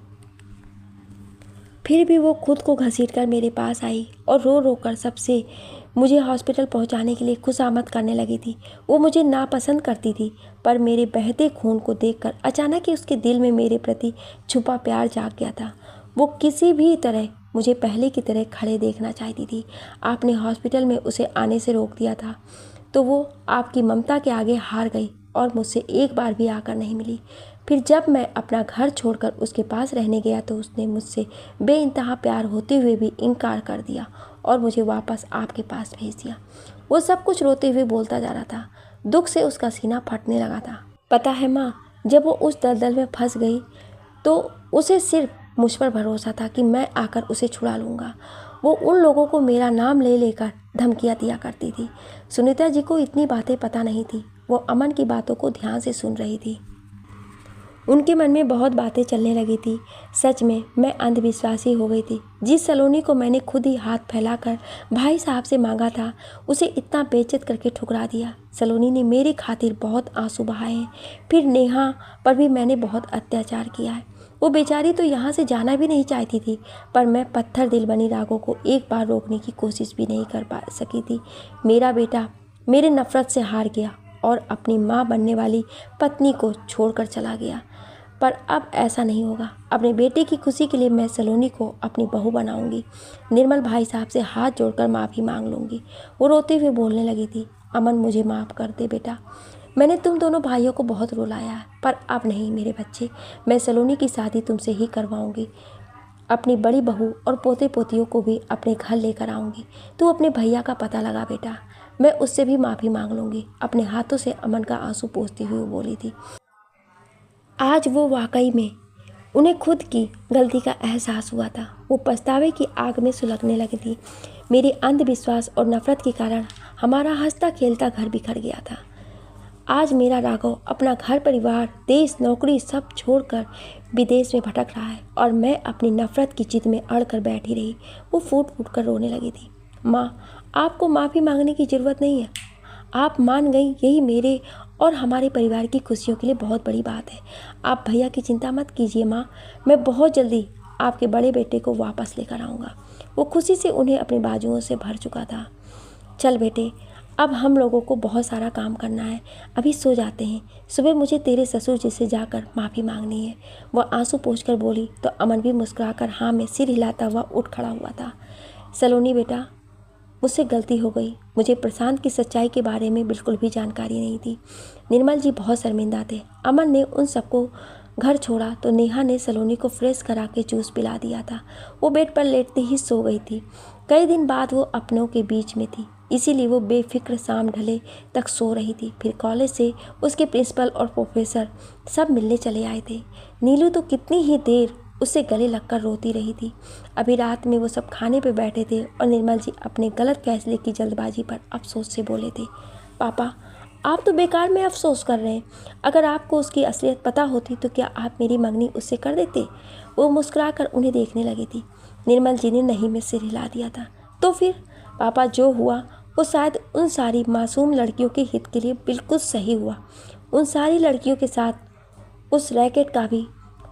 फिर भी वो खुद को घसीटकर मेरे पास आई और रो रो कर सबसे मुझे हॉस्पिटल पहुंचाने के लिए खुशामद करने लगी थी। वो मुझे नापसंद करती थी, पर मेरे बहते खून को देखकर अचानक ही उसके दिल में मेरे प्रति छुपा प्यार जाग गया था। वो किसी भी तरह मुझे पहले की तरह खड़े देखना चाहती थी। आपने हॉस्पिटल में उसे आने से रोक दिया था तो वो आपकी ममता के आगे हार गई और मुझसे एक बार भी आकर नहीं मिली। फिर जब मैं अपना घर छोड़कर उसके पास रहने गया तो उसने मुझसे बेइंतहा प्यार होते हुए भी इनकार कर दिया और मुझे वापस आपके पास भेज दिया। वो सब कुछ रोते हुए बोलता जा रहा था। दुख से उसका सीना फटने लगा था। पता है माँ, जब वो उस दलदल में फंस गई तो उसे सिर्फ मुझ पर भरोसा था कि मैं आकर उसे छुड़ा लूँगा। वो उन लोगों को मेरा नाम ले लेकर धमकियाँ दिया करती थी। सुनीता जी को इतनी बातें पता नहीं थी। वो अमन की बातों को ध्यान से सुन रही थी। उनके मन में बहुत बातें चलने लगी थी। सच में मैं अंधविश्वासी हो गई थी। जिस सलोनी को मैंने खुद ही हाथ फैलाकर भाई साहब से मांगा था, उसे इतना बेइज्जत करके ठुकरा दिया। सलोनी ने मेरी खातिर बहुत आंसू बहाए हैं। फिर नेहा पर भी मैंने बहुत अत्याचार किया है। वो बेचारी तो यहाँ से जाना भी नहीं चाहती थी, पर मैं पत्थर दिल बनी राघव को एक बार रोकने की कोशिश भी नहीं कर पा सकी थी। मेरा बेटा मेरे नफ़रत से हार गया और अपनी माँ बनने वाली पत्नी को छोड़कर चला गया। पर अब ऐसा नहीं होगा। अपने बेटे की खुशी के लिए मैं सलोनी को अपनी बहू बनाऊंगी। निर्मल भाई साहब से हाथ जोड़कर माफ़ी मांग लूँगी। वो रोते हुए बोलने लगी थी। अमन मुझे माफ़ कर दे बेटा, मैंने तुम दोनों भाइयों को बहुत रुलाया है, पर अब नहीं मेरे बच्चे, मैं सलोनी की शादी तुमसे ही करवाऊंगी। अपनी बड़ी बहू और पोते पोतियों को भी अपने घर लेकर आऊँगी। तू अपने भैया का पता लगा बेटा, मैं उससे भी माफ़ी मांग लूँगी। अपने हाथों से अमन का आंसू पोंछती हुई वो बोली थी। आज वो वाकई में उन्हें खुद की गलती का एहसास हुआ था। वो पछतावे की आग में सुलगने लगी थी। मेरे अंधविश्वास और नफरत के कारण हमारा हंसता खेलता घर बिखर गया था। आज मेरा राघव अपना घर परिवार देश नौकरी सब छोड़कर विदेश में भटक रहा है और मैं अपनी नफरत की जिद में अड़ कर बैठी रही। वो फूट फूट कर रोने लगी थी। माँ, आपको माफ़ी मांगने की ज़रूरत नहीं है, आप मान गई, यही मेरे और हमारे परिवार की खुशियों के लिए बहुत बड़ी बात है। आप भैया की चिंता मत कीजिए माँ, मैं बहुत जल्दी आपके बड़े बेटे को वापस लेकर आऊँगा। वो खुशी से उन्हें अपनी बाजुओं से भर चुका था। चल बेटे, अब हम लोगों को बहुत सारा काम करना है, अभी सो जाते हैं, सुबह मुझे तेरे ससुर जी से जाकर माफ़ी मांगनी है। वह आंसू पोंछकर बोली तो अमन भी मुस्कुराकर हाँ में सिर हिलाता हुआ उठ खड़ा हुआ था। सलोनी बेटा, मुझसे गलती हो गई, मुझे प्रशांत की सच्चाई के बारे में बिल्कुल भी जानकारी नहीं थी। निर्मल जी बहुत शर्मिंदा थे। अमन ने उन सबको घर छोड़ा तो नेहा ने सलोनी को फ्रेश करा के जूस पिला दिया था। वो बेड पर लेटते ही सो गई थी। कई दिन बाद वो अपनों के बीच में थी, इसीलिए वो बेफिक्र शाम ढले तक सो रही थी। फिर कॉलेज से उसके प्रिंसिपल और प्रोफेसर सब मिलने चले आए थे। नीलू तो कितनी ही देर उससे गले लगकर रोती रही थी। अभी रात में वो सब खाने पे बैठे थे और निर्मल जी अपने गलत फैसले की जल्दबाजी पर अफसोस से बोले थे। पापा, आप तो बेकार में अफसोस कर रहे हैं, अगर आपको उसकी असलियत पता होती तो क्या आप मेरी मंगनी उससे कर देते? वो मुस्कुराकर उन्हें देखने लगी थी। निर्मल जी ने नहीं में सिर हिला दिया था। तो फिर पापा, जो हुआ वो शायद उन सारी मासूम लड़कियों के हित के लिए बिल्कुल सही हुआ। उन सारी लड़कियों के साथ उस रैकेट का भी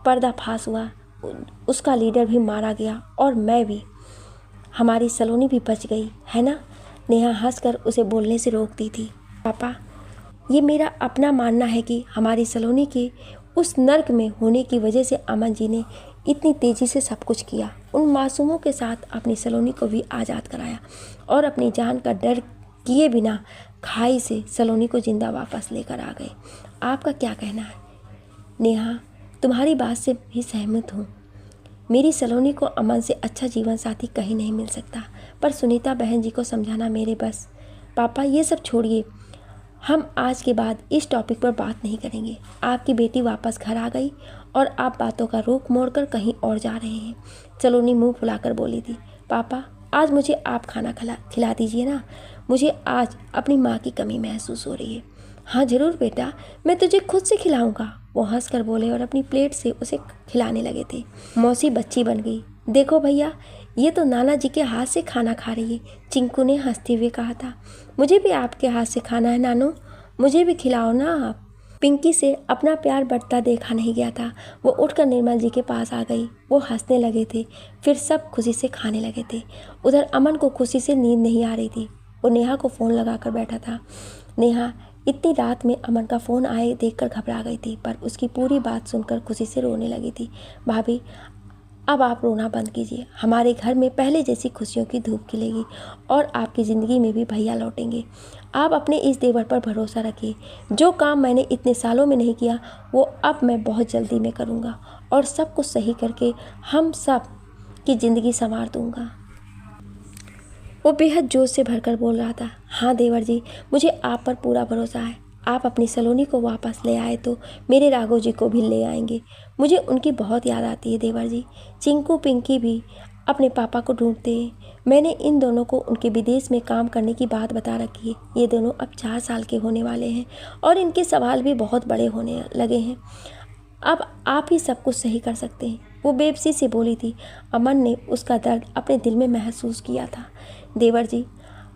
पर्दाफाश हुआ, उसका लीडर भी मारा गया और मैं भी, हमारी सलोनी भी बच गई, है ना? नेहा हंसकर उसे बोलने से रोकती थी। पापा, ये मेरा अपना मानना है कि हमारी सलोनी के उस नर्क में होने की वजह से अमन जी ने इतनी तेज़ी से सब कुछ किया। उन मासूमों के साथ अपनी सलोनी को भी आज़ाद कराया और अपनी जान का डर किए बिना खाई से सलोनी को जिंदा वापस लेकर आ गए। आपका क्या कहना है? नेहा, तुम्हारी बात से भी सहमत हूँ। मेरी सलोनी को अमन से अच्छा जीवन साथी कहीं नहीं मिल सकता, पर सुनीता बहन जी को समझाना मेरे बस। पापा, ये सब छोड़िए, हम आज के बाद इस टॉपिक पर बात नहीं करेंगे। आपकी बेटी वापस घर आ गई और आप बातों का रुख मोड़कर कहीं और जा रहे हैं। सलोनी मुंह फुलाकर बोली थी। पापा, आज मुझे आप खाना खिला दीजिए ना, मुझे आज अपनी माँ की कमी महसूस हो रही है। हाँ ज़रूर बेटा, मैं तुझे खुद से खिलाऊंगा, वो हंसकर बोले और अपनी प्लेट से उसे खिलाने लगे थे। मौसी बच्ची बन गई। देखो भैया, ये तो नाना जी के हाथ से खाना खा रही है, चिंकू ने हंसते हुए कहा था। मुझे भी आपके हाथ से खाना है नानू, मुझे भी खिलाओ ना आप। पिंकी से अपना प्यार बढ़ता देखा नहीं गया था। वो उठकर निर्मल जी के पास आ गई। वो हंसने लगे थे, फिर सब खुशी से खाने लगे थे। उधर अमन को खुशी से नींद नहीं आ रही थी। वो नेहा को फ़ोन लगाकर बैठा था। नेहा इतनी रात में अमन का फ़ोन आए देखकर घबरा गई थी, पर उसकी पूरी बात सुनकर खुशी से रोने लगी थी। भाभी, अब आप रोना बंद कीजिए, हमारे घर में पहले जैसी खुशियों की धूप खिलेगी और आपकी ज़िंदगी में भी भैया लौटेंगे। आप अपने इस देवर पर भरोसा रखिए। जो काम मैंने इतने सालों में नहीं किया वो अब मैं बहुत जल्दी में करूँगा और सब कुछ सही करके हम सब की ज़िंदगी संवार दूँगा। वो बेहद जोश से भरकर बोल रहा था। हाँ देवर जी, मुझे आप पर पूरा भरोसा है। आप अपनी सलोनी को वापस ले आए तो मेरे राघव जी को भी ले आएंगे। मुझे उनकी बहुत याद आती है देवर जी। चिंकू पिंकी भी अपने पापा को ढूंढते हैं। मैंने इन दोनों को उनके विदेश में काम करने की बात बता रखी है। ये दोनों अब 4 साल के होने वाले हैं और इनके सवाल भी बहुत बड़े होने लगे हैं। अब आप ही सब कुछ सही कर सकते हैं, वो बेबसी से बोली थी। अमन ने उसका दर्द अपने दिल में महसूस किया था। देवर जी,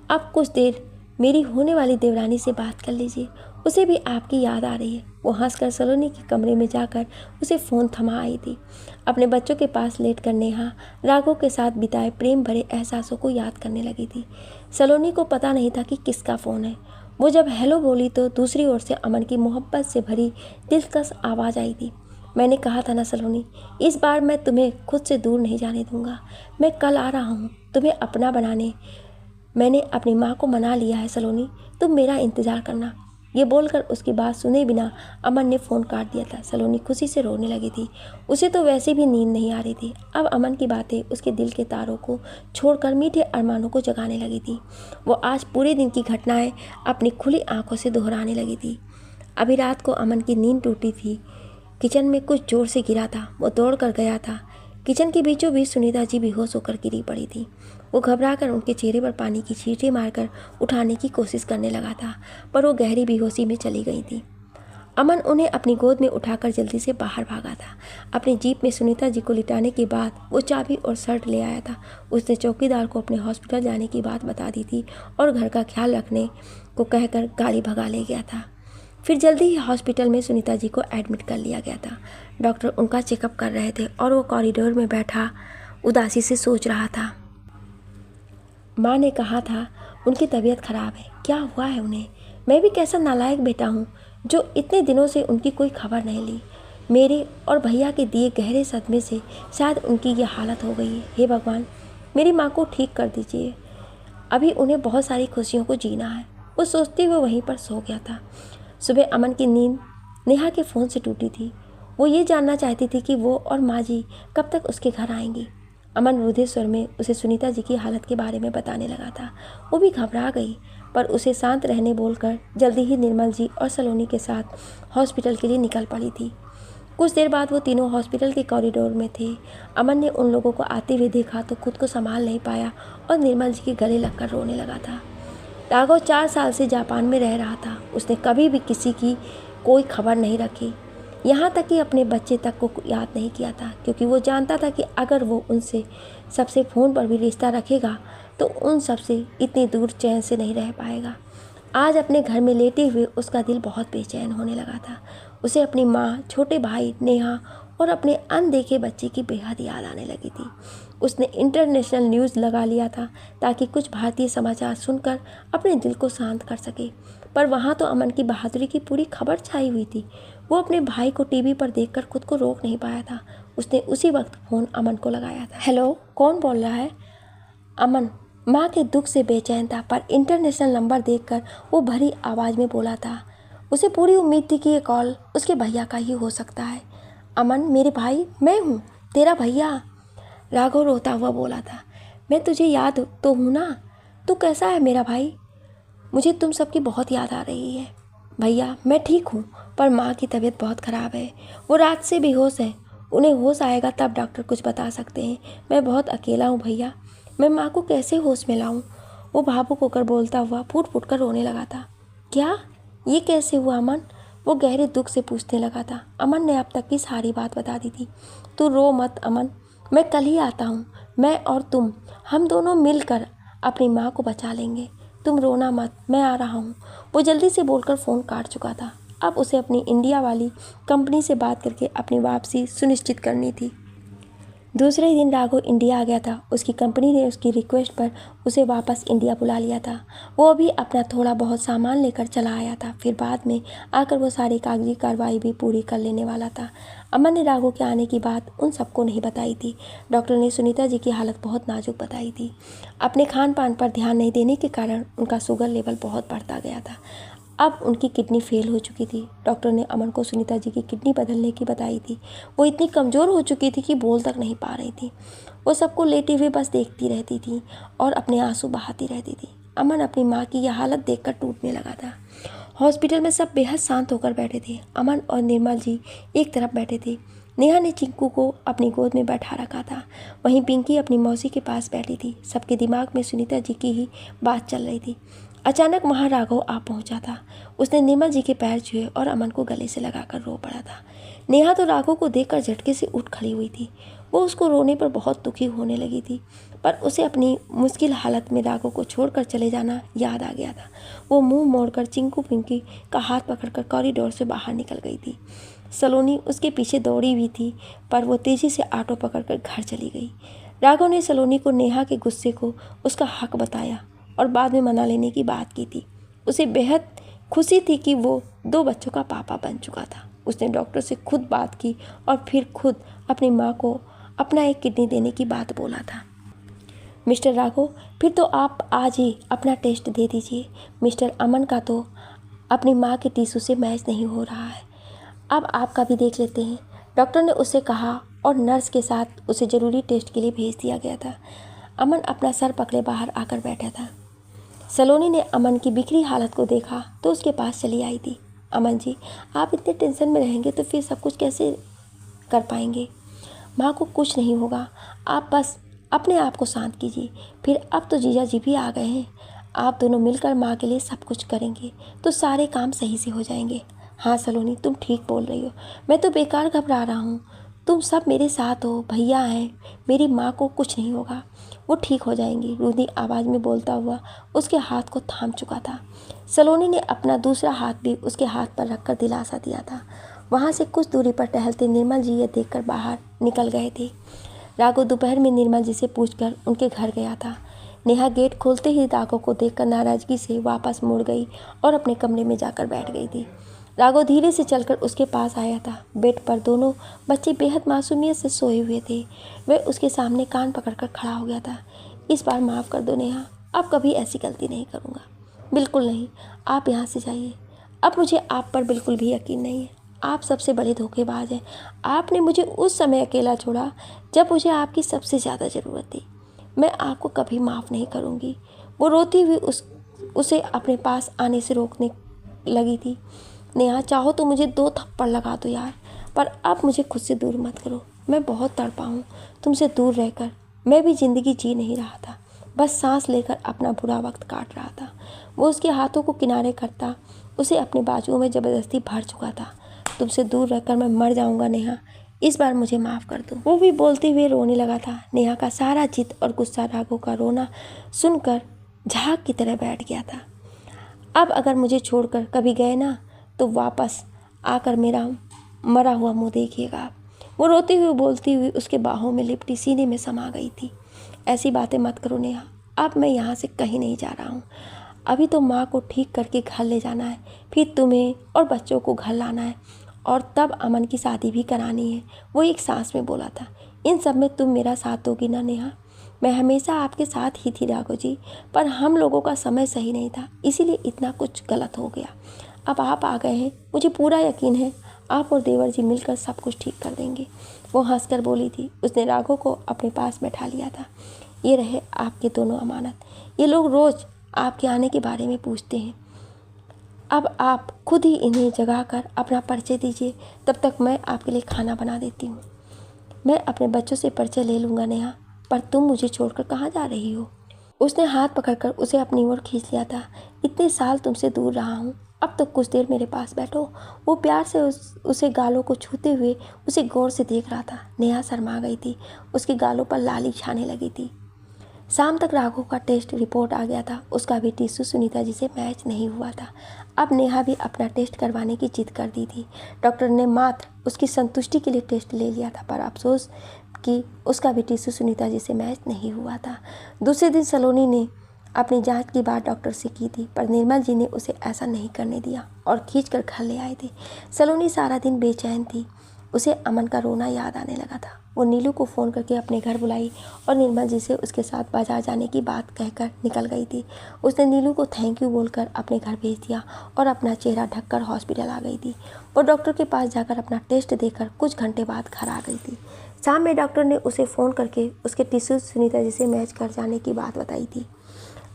अब कुछ देर मेरी होने वाली देवरानी से बात कर लीजिए, उसे भी आपकी याद आ रही है। वो हंसकर सलोनी के कमरे में जाकर उसे फ़ोन थमा आई थी। अपने बच्चों के पास लेटकर नेहा राघव के साथ बिताए प्रेम भरे एहसासों को याद करने लगी थी। सलोनी को पता नहीं था कि किसका फ़ोन है। वो जब हेलो बोली तो दूसरी ओर से अमन की मोहब्बत से भरी दिलकश आवाज़ आई थी। मैंने कहा था ना सलोनी, इस बार मैं तुम्हें खुद से दूर नहीं जाने दूंगा। मैं कल आ रहा हूँ तुम्हें अपना बनाने। मैंने अपनी माँ को मना लिया है सलोनी, तुम मेरा इंतज़ार करना। ये बोलकर उसकी बात सुने बिना अमन ने फ़ोन काट दिया था। सलोनी खुशी से रोने लगी थी। उसे तो वैसे भी नींद नहीं आ रही थी। अब अमन की बातें उसके दिल के तारों को छोड़कर मीठे अरमानों को जगाने लगी थी। वो आज पूरे दिन की घटनाएं अपनी खुली आंखों से दोहराने लगी थी। अभी रात को अमन की नींद टूटी थी। किचन में कुछ जोर से गिरा था। वो दौड़ कर गया था। किचन के बीचों बीच सुनीता जी बेहोश होकर गिरी पड़ी थी। वो घबराकर उनके चेहरे पर पानी की छींटे मारकर उठाने की कोशिश करने लगा था, पर वो गहरी बेहोशी में चली गई थी। अमन उन्हें अपनी गोद में उठाकर जल्दी से बाहर भागा था। अपनी जीप में सुनीता जी को लिटाने के बाद वो चाबी और शर्ट ले आया था। उसने चौकीदार को अपने हॉस्पिटल जाने की बात बता दी थी और घर का ख्याल रखने को कहकर गाड़ी भगा ले गया था। फिर जल्दी ही हॉस्पिटल में सुनीता जी को एडमिट कर लिया गया था। डॉक्टर उनका चेकअप कर रहे थे और वो कॉरिडोर में बैठा उदासी से सोच रहा था। माँ ने कहा था उनकी तबीयत खराब है, क्या हुआ है उन्हें? मैं भी कैसा नालायक बेटा हूँ जो इतने दिनों से उनकी कोई खबर नहीं ली। मेरे और भैया के दिए गहरे सदमे से शायद उनकी ये हालत हो गई है। हे भगवान, मेरी माँ को ठीक कर दीजिए। अभी उन्हें बहुत सारी खुशियों को जीना है। वो सोचते हुए वहीं पर सो गया था। सुबह अमन की नींद नेहा के फ़ोन से टूटी थी। वो ये जानना चाहती थी कि वो और माँ जी कब तक उसके घर आएंगी। अमन रूधे स्वर में उसे सुनीता जी की हालत के बारे में बताने लगा था। वो भी घबरा गई, पर उसे शांत रहने बोलकर जल्दी ही निर्मल जी और सलोनी के साथ हॉस्पिटल के लिए निकल पड़ी थी। कुछ देर बाद वो तीनों हॉस्पिटल के कॉरिडोर में थे। अमन ने उन लोगों को आते हुए देखा तो खुद को संभाल नहीं पाया और निर्मल जी के गले लगकर रोने लगा था। राघव 4 साल से जापान में रह रहा था। उसने कभी भी किसी की कोई खबर नहीं रखी, यहाँ तक कि अपने बच्चे तक को याद नहीं किया था, क्योंकि वो जानता था कि अगर वो उनसे सबसे फ़ोन पर भी रिश्ता रखेगा तो उन सबसे इतनी दूर चैन से नहीं रह पाएगा। आज अपने घर में लेटे हुए उसका दिल बहुत बेचैन होने लगा था। उसे अपनी माँ, छोटे भाई, नेहा और अपने अनदेखे बच्चे की बेहद याद आने लगी थी। उसने इंटरनेशनल न्यूज़ लगा लिया था ताकि कुछ भारतीय समाचार सुनकर अपने दिल को शांत कर सके, पर वहाँ तो अमन की बहादुरी की पूरी खबर छाई हुई थी। वो अपने भाई को टीवी पर देखकर खुद को रोक नहीं पाया था। उसने उसी वक्त फ़ोन अमन को लगाया था। हेलो, कौन बोल रहा है? अमन माँ के दुख से बेचैन था, पर इंटरनेशनल नंबर देखकर वो भरी आवाज़ में बोला था। उसे पूरी उम्मीद थी कि ये कॉल उसके भैया का ही हो सकता है। अमन, मेरे भाई, मैं हूँ तेरा भैया, राघव रोता हुआ बोला था। मैं तुझे याद तो हूँ ना? तू कैसा है मेरा भाई? मुझे तुम सबकी बहुत याद आ रही है। भैया, मैं ठीक हूँ, पर माँ की तबीयत बहुत ख़राब है। वो रात से बेहोश है। उन्हें होश आएगा तब डॉक्टर कुछ बता सकते हैं। मैं बहुत अकेला हूँ भैया, मैं माँ को कैसे होश में लाऊं? वो भावुक होकर बोलता हुआ फूट फूट कर रोने लगा था। क्या? ये कैसे हुआ अमन? वो गहरे दुख से पूछने लगा था। अमन ने अब तक की सारी बात बता दी थी। तू रो मत अमन, मैं कल ही आता हूँ। मैं और तुम, हम दोनों मिलकर अपनी माँ को बचा लेंगे। तुम रोना मत, मैं आ रहा हूँ। वो जल्दी से बोलकर फ़ोन काट चुका था। अब उसे अपनी इंडिया वाली कंपनी से बात करके अपनी वापसी सुनिश्चित करनी थी। दूसरे दिन राघव इंडिया आ गया था। उसकी कंपनी ने उसकी रिक्वेस्ट पर उसे वापस इंडिया बुला लिया था। वो अभी अपना थोड़ा बहुत सामान लेकर चला आया था। फिर बाद में आकर वो सारी कागजी कार्रवाई भी पूरी कर लेने वाला था। अमन ने राघव के आने की बात उन सबको नहीं बताई थी। डॉक्टर ने सुनीता जी की हालत बहुत नाजुक बताई थी। अपने खान पान पर ध्यान नहीं देने के कारण उनका शुगर लेवल बहुत बढ़ता गया था। अब उनकी किडनी फेल हो चुकी थी। डॉक्टर ने अमन को सुनीता जी की किडनी बदलने की बताई थी। वो इतनी कमज़ोर हो चुकी थी कि बोल तक नहीं पा रही थी। वो सबको लेटे हुए बस देखती रहती थी और अपने आंसू बहाती रहती थी। अमन अपनी माँ की यह हालत देखकर टूटने लगा था। हॉस्पिटल में सब बेहद शांत होकर बैठे थे। अमन और निर्मल जी एक तरफ बैठे थे। नेहा ने चिंकू को अपनी गोद में बैठा रखा था। वहीं पिंकी अपनी मौसी के पास बैठी थी। सबके दिमाग में सुनीता जी की ही बात चल रही थी। अचानक वहाँ राघव आ पहुँचा था। उसने निर्मल जी के पैर छुए और अमन को गले से लगाकर रो पड़ा था। नेहा तो राघव को देखकर झटके से उठ खड़ी हुई थी। वो उसको रोने पर बहुत दुखी होने लगी थी, पर उसे अपनी मुश्किल हालत में राघव को छोड़कर चले जाना याद आ गया था। वो मुंह मोड़कर चिंकू पिंकी का हाथ पकड़कर कॉरिडोर से बाहर निकल गई थी। सलोनी उसके पीछे दौड़ी हुई थी, पर वो तेज़ी से ऑटो पकड़कर घर चली गई। राघव ने सलोनी को नेहा के गुस्से को उसका हक बताया और बाद में मना लेने की बात की थी। उसे बेहद खुशी थी कि वो 2 बच्चों का पापा बन चुका था। उसने डॉक्टर से खुद बात की और फिर खुद अपनी माँ को अपना एक किडनी देने की बात बोला था। मिस्टर राघव, फिर तो आप आज ही अपना टेस्ट दे दीजिए। मिस्टर अमन का तो अपनी माँ के टिश्यू से मैच नहीं हो रहा है, अब आपका भी देख लेते हैं, डॉक्टर ने उससे कहा और नर्स के साथ उसे ज़रूरी टेस्ट के लिए भेज दिया गया था। अमन अपना सर पकड़े बाहर आकर बैठा था। सलोनी ने अमन की बिखरी हालत को देखा तो उसके पास चली आई थी। अमन जी, आप इतने टेंशन में रहेंगे तो फिर सब कुछ कैसे कर पाएंगे? माँ को कुछ नहीं होगा, आप बस अपने आप को शांत कीजिए। फिर अब तो जीजा जी भी आ गए हैं, आप दोनों मिलकर माँ के लिए सब कुछ करेंगे तो सारे काम सही से हो जाएंगे। हाँ सलोनी, तुम ठीक बोल रही हो, मैं तो बेकार घबरा रहा हूँ। तुम सब मेरे साथ हो, भैया हैं, मेरी माँ को कुछ नहीं होगा, वो ठीक हो जाएंगी। रुदी आवाज़ में बोलता हुआ उसके हाथ को थाम चुका था। सलोनी ने अपना दूसरा हाथ भी उसके हाथ पर रखकर दिलासा दिया था। वहाँ से कुछ दूरी पर टहलते निर्मल जी ये देखकर बाहर निकल गए थे। राघव दोपहर में निर्मल जी से पूछकर उनके घर गया था। नेहा गेट खोलते ही राघव को देखकर नाराज़गी से वापस मुड़ गई और अपने कमरे में जाकर बैठ गई थी। राघव धीरे से चलकर उसके पास आया था। बेड पर दोनों बच्चे बेहद मासूमियत से सोए हुए थे। वह उसके सामने कान पकड़कर खड़ा हो गया था। इस बार माफ़ कर दो नेहा, अब कभी ऐसी गलती नहीं करूँगा। बिल्कुल नहीं, आप यहाँ से जाइए। अब मुझे आप पर बिल्कुल भी यकीन नहीं है, आप सबसे बड़े धोखेबाज हैं। आपने मुझे उस समय अकेला छोड़ा जब मुझे आपकी सबसे ज़्यादा ज़रूरत थी। मैं आपको कभी माफ़ नहीं करूँगी। वो रोती हुई उसे अपने पास आने से रोकने लगी थी। नेहा, चाहो तो मुझे 2 थप्पड़ लगा दो यार, पर अब मुझे खुद से दूर मत करो। मैं बहुत तड़पा हूँ तुमसे दूर रहकर। मैं भी ज़िंदगी जी नहीं रहा था, बस सांस लेकर अपना बुरा वक्त काट रहा था। वो उसके हाथों को किनारे करता उसे अपने बाजुओं में ज़बरदस्ती भर चुका था। तुमसे दूर रहकर मैं मर जाऊँगा नेहा, इस बार मुझे माफ़ कर दो। वो भी बोलते हुए रोने लगा था। नेहा का सारा जिद और गुस्सा राघव का रोना सुनकर झाग की तरह बैठ गया था। अब अगर मुझे छोड़कर कभी गए ना तो वापस आकर मेरा मरा हुआ मुंह देखिएगा। वो रोती हुई बोलती हुई उसके बाहों में लिपटी सीने में समा गई थी। ऐसी बातें मत करो नेहा, अब मैं यहाँ से कहीं नहीं जा रहा हूँ। अभी तो माँ को ठीक करके घर ले जाना है, फिर तुम्हें और बच्चों को घर लाना है और तब अमन की शादी भी करानी है। वो एक सांस में बोला था। इन सब में तुम मेरा साथ दोगी ना नेहा? मैं हमेशा आपके साथ ही थी राघव जी, पर हम लोगों का समय सही नहीं था, इसीलिए इतना कुछ गलत हो गया। अब आप आ गए हैं, मुझे पूरा यकीन है आप और देवर जी मिलकर सब कुछ ठीक कर देंगे। वो हंसकर बोली थी। उसने राघव को अपने पास बैठा लिया था। ये रहे आपके दोनों अमानत। ये लोग रोज़ आपके आने के बारे में पूछते हैं, अब आप खुद ही इन्हें जगा कर अपना परिचय दीजिए, तब तक मैं आपके लिए खाना बना देती हूँ। मैं अपने बच्चों से परिचय ले लूँगा नेहा, पर तुम मुझे छोड़कर कहाँ जा रही हो? उसने हाथ पकड़कर उसे अपनी ओर खींच लिया था। इतने साल तुमसे दूर रहा हूँ, अब तो कुछ देर मेरे पास बैठो। वो प्यार से उसे गालों को छूते हुए उसे गौर से देख रहा था। नेहा शर्मा गई थी, उसके गालों पर लाली छाने लगी थी। शाम तक राघव का टेस्ट रिपोर्ट आ गया था। उसका भी टिश्यू सुनीता जी से मैच नहीं हुआ था। अब नेहा भी अपना टेस्ट करवाने की जिद कर दी थी। डॉक्टर ने मात्र उसकी संतुष्टि के लिए टेस्ट ले लिया था, पर अफसोस कि उसका भी टिश्यू सुनीता जी से मैच नहीं हुआ था। दूसरे दिन सलोनी ने अपनी जांच की बात डॉक्टर से की थी, पर निर्मल जी ने उसे ऐसा नहीं करने दिया और खींचकर घर ले आए थे। सलोनी सारा दिन बेचैन थी। उसे अमन का रोना याद आने लगा था। वो नीलू को फ़ोन करके अपने घर बुलाई और निर्मल जी से उसके साथ बाजार जाने की बात कहकर निकल गई थी। उसने नीलू को थैंक यू बोलकर अपने घर भेज दिया और अपना चेहरा ढककर हॉस्पिटल आ गई थी। वो डॉक्टर के पास जाकर अपना टेस्ट देकर कुछ घंटे बाद घर आ गई थी। शाम में डॉक्टर ने उसे फ़ोन करके उसके टिश्यू सुनीता जी से मैच कर जाने की बात बताई थी।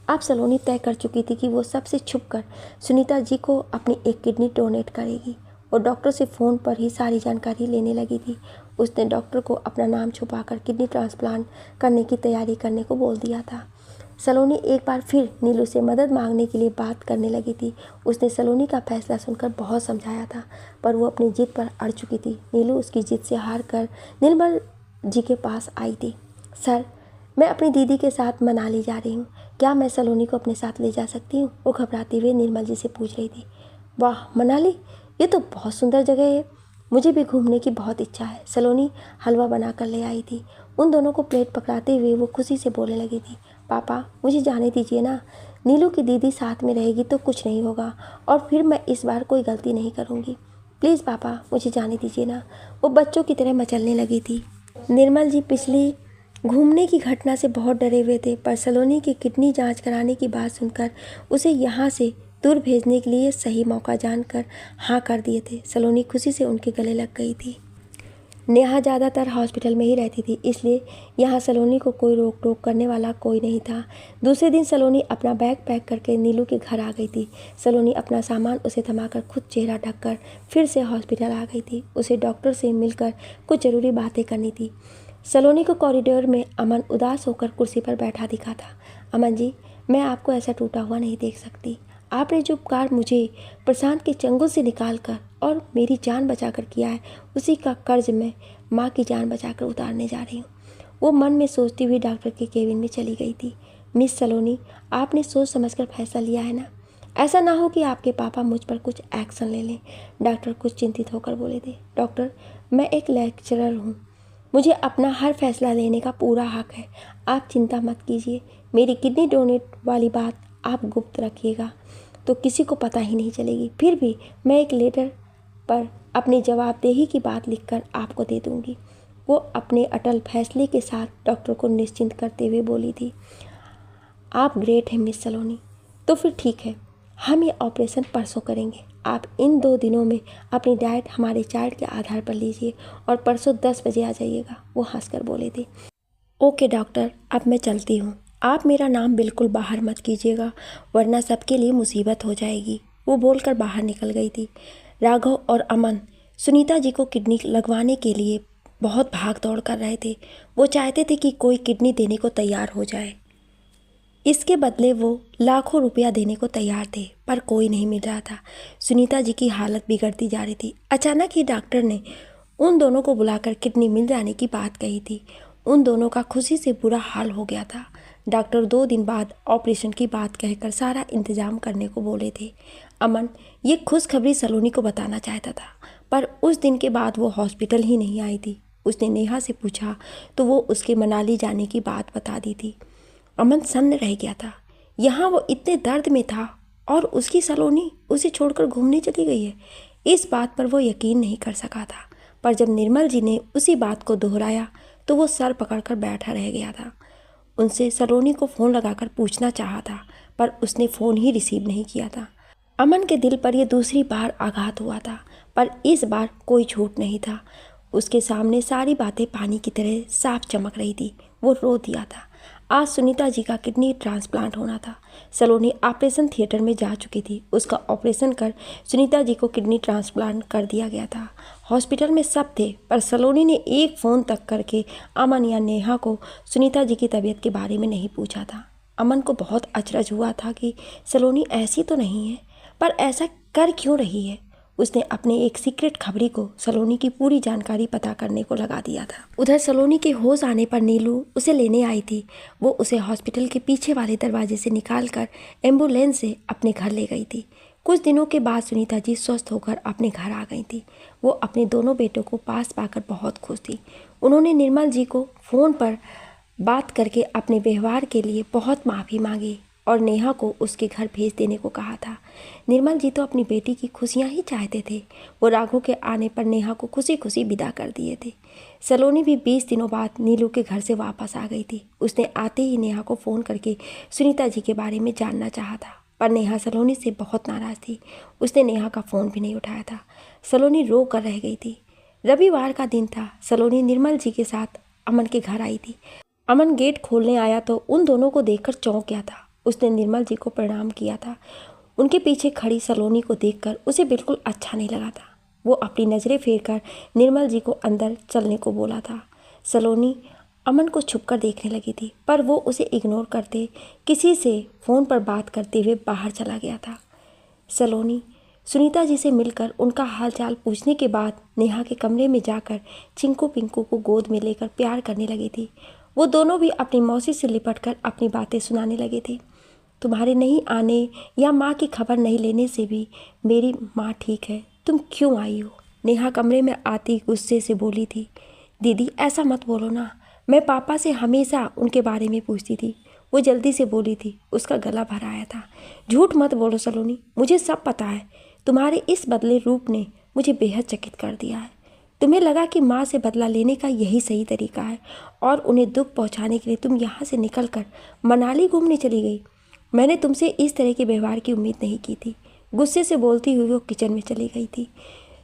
अब सलोनी तय कर चुकी थी कि वो सबसे छुपकर सुनीता जी को अपनी एक किडनी डोनेट करेगी। वो डॉक्टर से फ़ोन पर ही सारी जानकारी लेने लगी थी। उसने डॉक्टर को अपना नाम छुपाकर किडनी ट्रांसप्लांट करने की तैयारी करने को बोल दिया था। सलोनी एक बार फिर नीलू से मदद मांगने के लिए बात करने लगी थी। उसने सलोनी का फैसला सुनकर बहुत समझाया था, पर वो अपनी जिद पर अड़ चुकी थी। नीलू उसकी जिद से हार कर निर्मल जी के पास आई थी। सर, मैं अपनी दीदी के साथ मनाली जा रही हूँ, क्या मैं सलोनी को अपने साथ ले जा सकती हूँ? वो घबराते हुए निर्मल जी से पूछ रही थी। वाह, मनाली, ये तो बहुत सुंदर जगह है, मुझे भी घूमने की बहुत इच्छा है। सलोनी हलवा बनाकर ले आई थी। उन दोनों को प्लेट पकड़ाते हुए वो खुशी से बोलने लगी थी। पापा, मुझे जाने दीजिए ना, नीलू की दीदी साथ में रहेगी तो कुछ नहीं होगा और फिर मैं इस बार कोई गलती नहीं करूँगी। प्लीज़ पापा, मुझे जाने दीजिए ना। वो बच्चों की तरह मचलने लगी थी। निर्मल जी पिछली घूमने की घटना से बहुत डरे हुए थे, पर सलोनी की किडनी जांच कराने की बात सुनकर उसे यहाँ से दूर भेजने के लिए सही मौका जानकर हाँ कर दिए थे। सलोनी खुशी से उनके गले लग गई थी। नेहा ज़्यादातर हॉस्पिटल में ही रहती थी, इसलिए यहाँ सलोनी को कोई रोक टोक करने वाला कोई नहीं था। दूसरे दिन सलोनी अपना बैग पैक करके नीलू के घर आ गई थी। सलोनी अपना सामान उसे थमाकर खुद चेहरा ढककर फिर से हॉस्पिटल आ गई थी। उसे डॉक्टर से मिलकर कुछ ज़रूरी बातें करनी थी। सलोनी को कॉरिडोर में अमन उदास होकर कुर्सी पर बैठा दिखा था। अमन जी, मैं आपको ऐसा टूटा हुआ नहीं देख सकती। आपने जो उपकार मुझे प्रशांत के चंगुल से निकाल कर और मेरी जान बचाकर किया है, उसी का कर्ज मैं माँ की जान बचाकर उतारने जा रही हूँ। वो मन में सोचती हुई डॉक्टर के केबिन में चली गई थी। मिस सलोनी, आपने सोच समझकर फैसला लिया है ना? ऐसा ना हो कि आपके पापा मुझ पर कुछ एक्शन ले लें। डॉक्टर कुछ चिंतित होकर बोले थे। डॉक्टर, मैं एक लेक्चरर हूँ, मुझे अपना हर फैसला लेने का पूरा हक है। आप चिंता मत कीजिए। मेरी किडनी डोनेट वाली बात आप गुप्त रखिएगा तो किसी को पता ही नहीं चलेगी। फिर भी मैं एक लेटर पर अपनी जवाबदेही की बात लिखकर आपको दे दूंगी। वो अपने अटल फैसले के साथ डॉक्टर को निश्चिंत करते हुए बोली थी। आप ग्रेट हैं मिस सलोनी। तो फिर ठीक है, हम ये ऑपरेशन परसों करेंगे। आप इन 2 दिनों में अपनी डाइट हमारे चार्ट के आधार पर लीजिए और परसों 10 बजे आ जाइएगा। वो हंसकर बोले थे। ओके डॉक्टर, अब मैं चलती हूँ। आप मेरा नाम बिल्कुल बाहर मत कीजिएगा, वरना सबके लिए मुसीबत हो जाएगी। वो बोलकर बाहर निकल गई थी। राघव और अमन सुनीता जी को किडनी लगवाने के लिए बहुत भाग दौड़ कर रहे थे। वो चाहते थे कि कोई किडनी देने को तैयार हो जाए। इसके बदले वो लाखों रुपया देने को तैयार थे, पर कोई नहीं मिल रहा था। सुनीता जी की हालत बिगड़ती जा रही थी। अचानक ही डॉक्टर ने उन दोनों को बुलाकर किडनी मिल जाने की बात कही थी। उन दोनों का खुशी से बुरा हाल हो गया था। डॉक्टर 2 दिन बाद ऑपरेशन की बात कहकर सारा इंतजाम करने को बोले थे। अमन ये खुशखबरी सलोनी को बताना चाहता था, पर उस दिन के बाद वो हॉस्पिटल ही नहीं आई थी। उसने नेहा से पूछा तो वो उसके मनाली जाने की बात बता दी थी। अमन सन्न रह गया था। यहाँ वो इतने दर्द में था और उसकी सलोनी उसे छोड़कर घूमने चली गई है। इस बात पर वो यकीन नहीं कर सका था, पर जब निर्मल जी ने उसी बात को दोहराया तो वो सर पकड़कर बैठा रह गया था। उनसे सलोनी को फ़ोन लगाकर पूछना चाहा था, पर उसने फ़ोन ही रिसीव नहीं किया था। अमन के दिल पर यह दूसरी बार आघात हुआ था, पर इस बार कोई झूठ नहीं था। उसके सामने सारी बातें पानी की तरह साफ चमक रही थी। वो रो दिया था। आज सुनीता जी का किडनी ट्रांसप्लांट होना था। सलोनी ऑपरेशन थिएटर में जा चुकी थी। उसका ऑपरेशन कर सुनीता जी को किडनी ट्रांसप्लांट कर दिया गया था। हॉस्पिटल में सब थे, पर सलोनी ने एक फ़ोन तक करके अमन या नेहा को सुनीता जी की तबीयत के बारे में नहीं पूछा था। अमन को बहुत अचरज हुआ था कि सलोनी ऐसी तो नहीं है, पर ऐसा कर क्यों रही है। उसने अपने एक सीक्रेट खबरी को सलोनी की पूरी जानकारी पता करने को लगा दिया था। उधर सलोनी के होश आने पर नीलू उसे लेने आई थी। वो उसे हॉस्पिटल के पीछे वाले दरवाजे से निकालकर एम्बुलेंस से अपने घर ले गई थी। कुछ दिनों के बाद सुनीता जी स्वस्थ होकर अपने घर आ गई थी। वो अपने दोनों बेटों को पास पाकर बहुत खुश थी। उन्होंने निर्मल जी को फ़ोन पर बात करके अपने व्यवहार के लिए बहुत माफ़ी मांगी और नेहा को उसके घर भेज देने को कहा था। निर्मल जी तो अपनी बेटी की खुशियां ही चाहते थे। वो राघव के आने पर नेहा को खुशी खुशी विदा कर दिए थे। सलोनी भी 20 दिनों बाद नीलू के घर से वापस आ गई थी। उसने आते ही नेहा को फ़ोन करके सुनीता जी के बारे में जानना चाहा था, पर नेहा सलोनी से बहुत नाराज़ थी। उसने नेहा का फ़ोन भी नहीं उठाया था। सलोनी रो कर रह गई थी। रविवार का दिन था। सलोनी निर्मल जी के साथ अमन के घर आई थी। अमन गेट खोलने आया तो उन दोनों को देखकर चौंक गया था। उसने निर्मल जी को प्रणाम किया था। उनके पीछे खड़ी सलोनी को देखकर उसे बिल्कुल अच्छा नहीं लगा था। वो अपनी नज़रें फेरकर निर्मल जी को अंदर चलने को बोला था। सलोनी अमन को छुपकर देखने लगी थी, पर वो उसे इग्नोर करते किसी से फ़ोन पर बात करते हुए बाहर चला गया था। सलोनी सुनीता जी से मिलकर उनका हालचाल पूछने के बाद नेहा के कमरे में जाकर चिंकू पिंकू को गोद में लेकर प्यार करने लगी थी। वो दोनों भी अपनी मौसी से लिपटकर अपनी बातें सुनाने लगे थे। तुम्हारे नहीं आने या माँ की खबर नहीं लेने से भी मेरी माँ ठीक है। तुम क्यों आई हो? नेहा कमरे में आती गुस्से से बोली थी। दीदी ऐसा मत बोलो ना, मैं पापा से हमेशा उनके बारे में पूछती थी। वो जल्दी से बोली थी। उसका गला भर आया था। झूठ मत बोलो सलोनी, मुझे सब पता है। तुम्हारे इस बदले रूप ने मुझे बेहद चकित कर दिया है। तुम्हें लगा कि माँ से बदला लेने का यही सही तरीका है और उन्हें दुख पहुँचाने के लिए तुम यहाँ से निकलकर मनाली घूमने चली गई। मैंने तुमसे इस तरह के व्यवहार की उम्मीद नहीं की थी। गुस्से से बोलती हुई वो किचन में चली गई थी।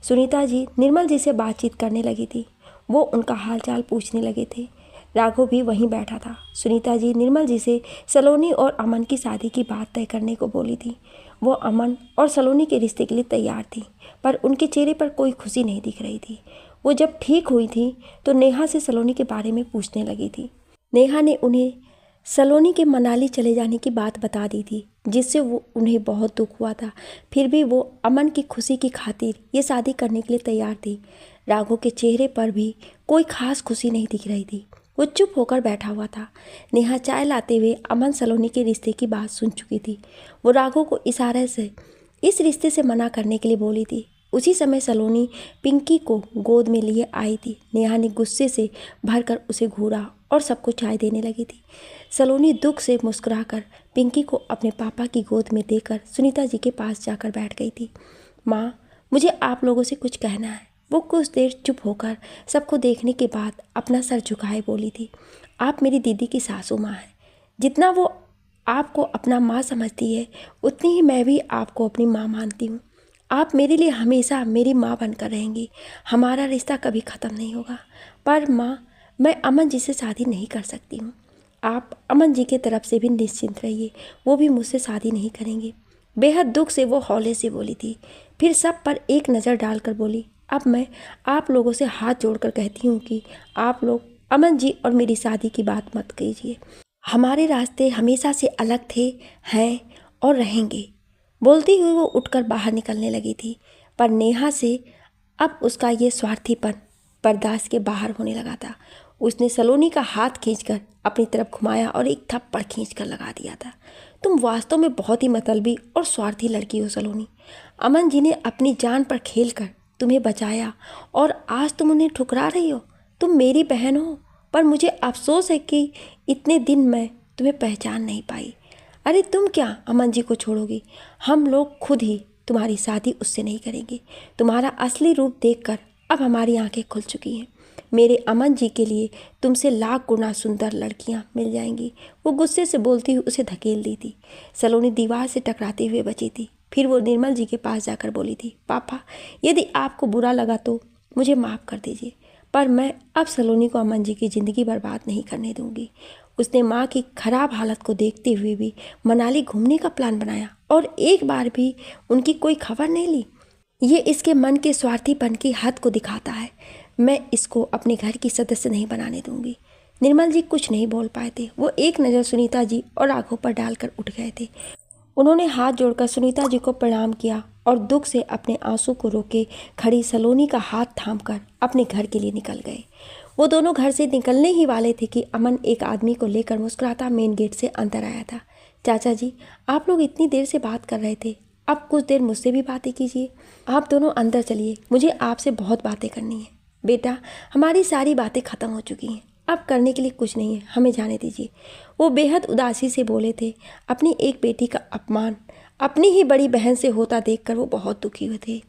सुनीता जी निर्मल जी से बातचीत करने लगी थी। वो उनका हालचाल पूछने लगे थे। राघव भी वहीं बैठा था। सुनीता जी निर्मल जी से सलोनी और अमन की शादी की बात तय करने को बोली थी। वो अमन और सलोनी के रिश्ते के लिए तैयार थी, पर उनके चेहरे पर कोई खुशी नहीं दिख रही थी। वो जब ठीक हुई थी तो नेहा से सलोनी के बारे में पूछने लगी थी। नेहा ने उन्हें सलोनी के मनाली चले जाने की बात बता दी थी, जिससे वो उन्हें बहुत दुख हुआ था। फिर भी वो अमन की खुशी की खातिर ये शादी करने के लिए तैयार थी। राघव के चेहरे पर भी कोई खास खुशी नहीं दिख रही थी। वो चुप होकर बैठा हुआ था। नेहा चाय लाते हुए अमन सलोनी के रिश्ते की बात सुन चुकी थी। वो राघव को इशारे से इस रिश्ते से मना करने के लिए बोली थी। उसी समय सलोनी पिंकी को गोद में लिए आई थी। नेहा ने गुस्से से भरकर उसे घूरा और सबको चाय देने लगी थी। सलोनी दुख से मुस्कुराकर पिंकी को अपने पापा की गोद में देकर सुनीता जी के पास जाकर बैठ गई थी। माँ, मुझे आप लोगों से कुछ कहना है। वो कुछ देर चुप होकर सबको देखने के बाद अपना सर झुकाए बोली थी। आप मेरी दीदी की सासू माँ हैं। जितना वो आपको अपना माँ समझती है, उतनी ही मैं भी आपको अपनी माँ मानती हूँ। आप मेरे लिए हमेशा मेरी माँ बनकर रहेंगी। हमारा रिश्ता कभी ख़त्म नहीं होगा। पर माँ, मैं अमन जी से शादी नहीं कर सकती हूँ। आप अमन जी की तरफ से भी निश्चिंत रहिए, वो भी मुझसे शादी नहीं करेंगे। बेहद दुख से वो हौले से बोली थी। फिर सब पर एक नज़र डालकर बोली, अब मैं आप लोगों से हाथ जोड़कर कहती हूँ कि आप लोग अमन जी और मेरी शादी की बात मत कीजिए। हमारे रास्ते हमेशा से अलग थे, हैं और रहेंगे। बोलती हुई वो उठकर बाहर निकलने लगी थी, पर नेहा से अब उसका ये स्वार्थीपन बर्दाश्त के बाहर होने लगा था। उसने सलोनी का हाथ खींचकर अपनी तरफ घुमाया और एक थप्पड़ खींचकर लगा दिया था। तुम वास्तव में बहुत ही मतलबी और स्वार्थी लड़की हो सलोनी। अमन जी ने अपनी जान पर खेलकर तुम्हें बचाया और आज तुम उन्हें ठुकरा रही हो। तुम मेरी बहन हो, पर मुझे अफसोस है कि इतने दिन मैं तुम्हें पहचान नहीं पाई। अरे तुम क्या अमन जी को छोड़ोगी? हम लोग खुद ही तुम्हारी शादी उससे नहीं करेंगे। तुम्हारा असली रूप देखकर अब हमारी आंखें खुल चुकी हैं। मेरे अमन जी के लिए तुमसे लाख गुना सुंदर लड़कियां मिल जाएंगी। वो गुस्से से बोलती हुई उसे धकेल दी थी। सलोनी दीवार से टकराते हुए बची थी। फिर वो निर्मल जी के पास जाकर बोली थी, पापा, यदि आपको बुरा लगा तो मुझे माफ़ कर दीजिए, पर मैं अब सलोनी को अमन जी की ज़िंदगी बर्बाद नहीं करने दूंगी। उसने माँ की खराब हालत को देखते हुए भी मनाली घूमने का प्लान बनाया और एक बार भी उनकी कोई खबर नहीं ली। ये इसके मन के स्वार्थीपन की हद को दिखाता है। मैं इसको अपने घर की सदस्य नहीं बनाने दूंगी। निर्मल जी कुछ नहीं बोल पाए थे। वो एक नज़र सुनीता जी और राघव पर डालकर उठ गए थे। उन्होंने हाथ जोड़कर सुनीता जी को प्रणाम किया और दुख से अपने आंसू को रोके खड़ी सलोनी का हाथ थामकर अपने घर के लिए निकल गए। वो दोनों घर से निकलने ही वाले थे कि अमन एक आदमी को लेकर मुस्कुराता मेन गेट से अंदर आया था। चाचा जी, आप लोग इतनी देर से बात कर रहे थे, अब कुछ देर मुझसे भी बातें कीजिए। आप दोनों अंदर चलिए, मुझे आपसे बहुत बातें करनी है। बेटा, हमारी सारी बातें ख़त्म हो चुकी हैं, अब करने के लिए कुछ नहीं है, हमें जाने दीजिए। वो बेहद उदासी से बोले थे। अपनी एक बेटी का अपमान अपनी ही बड़ी बहन से होता देखकर वो बहुत दुखी हुए थे।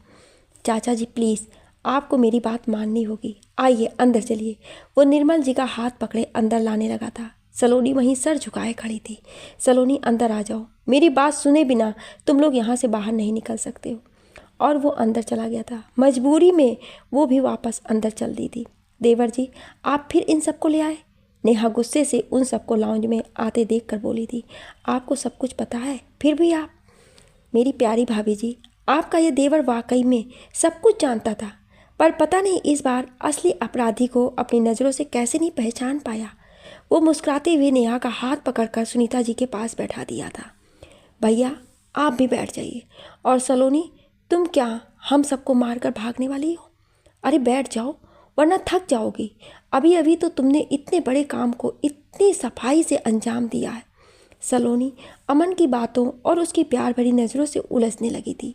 चाचा जी प्लीज़, आपको मेरी बात माननी होगी। आइए अंदर चलिए। वो निर्मल जी का हाथ पकड़े अंदर लाने लगा था। सलोनी वहीं सर झुकाए खड़ी थी। सलोनी, अंदर आ जाओ, मेरी बात सुने बिना तुम लोग यहाँ से बाहर नहीं निकल सकते हो। और वो अंदर चला गया था। मजबूरी में वो भी वापस अंदर चल दी थी। देवर जी, आप फिर इन सबको ले आए? नेहा गुस्से से उन सबको लाउंज में आते देख कर बोली थी। आपको सब कुछ पता है, फिर भी आप? मेरी प्यारी भाभी जी, आपका ये देवर वाकई में सब कुछ जानता था, पर पता नहीं इस बार असली अपराधी को अपनी नज़रों से कैसे नहीं पहचान पाया। वो मुस्कुराते हुए नेहा का हाथ पकड़कर सुनीता जी के पास बैठा दिया था। भैया, आप भी बैठ जाइए। और सलोनी, तुम क्या हम सबको मारकर भागने वाली हो? अरे बैठ जाओ, वरना थक जाओगी। अभी अभी तो तुमने इतने बड़े काम को इतनी सफाई से अंजाम दिया है। सलोनी अमन की बातों और उसकी प्यार भरी नज़रों से उलझने लगी थी।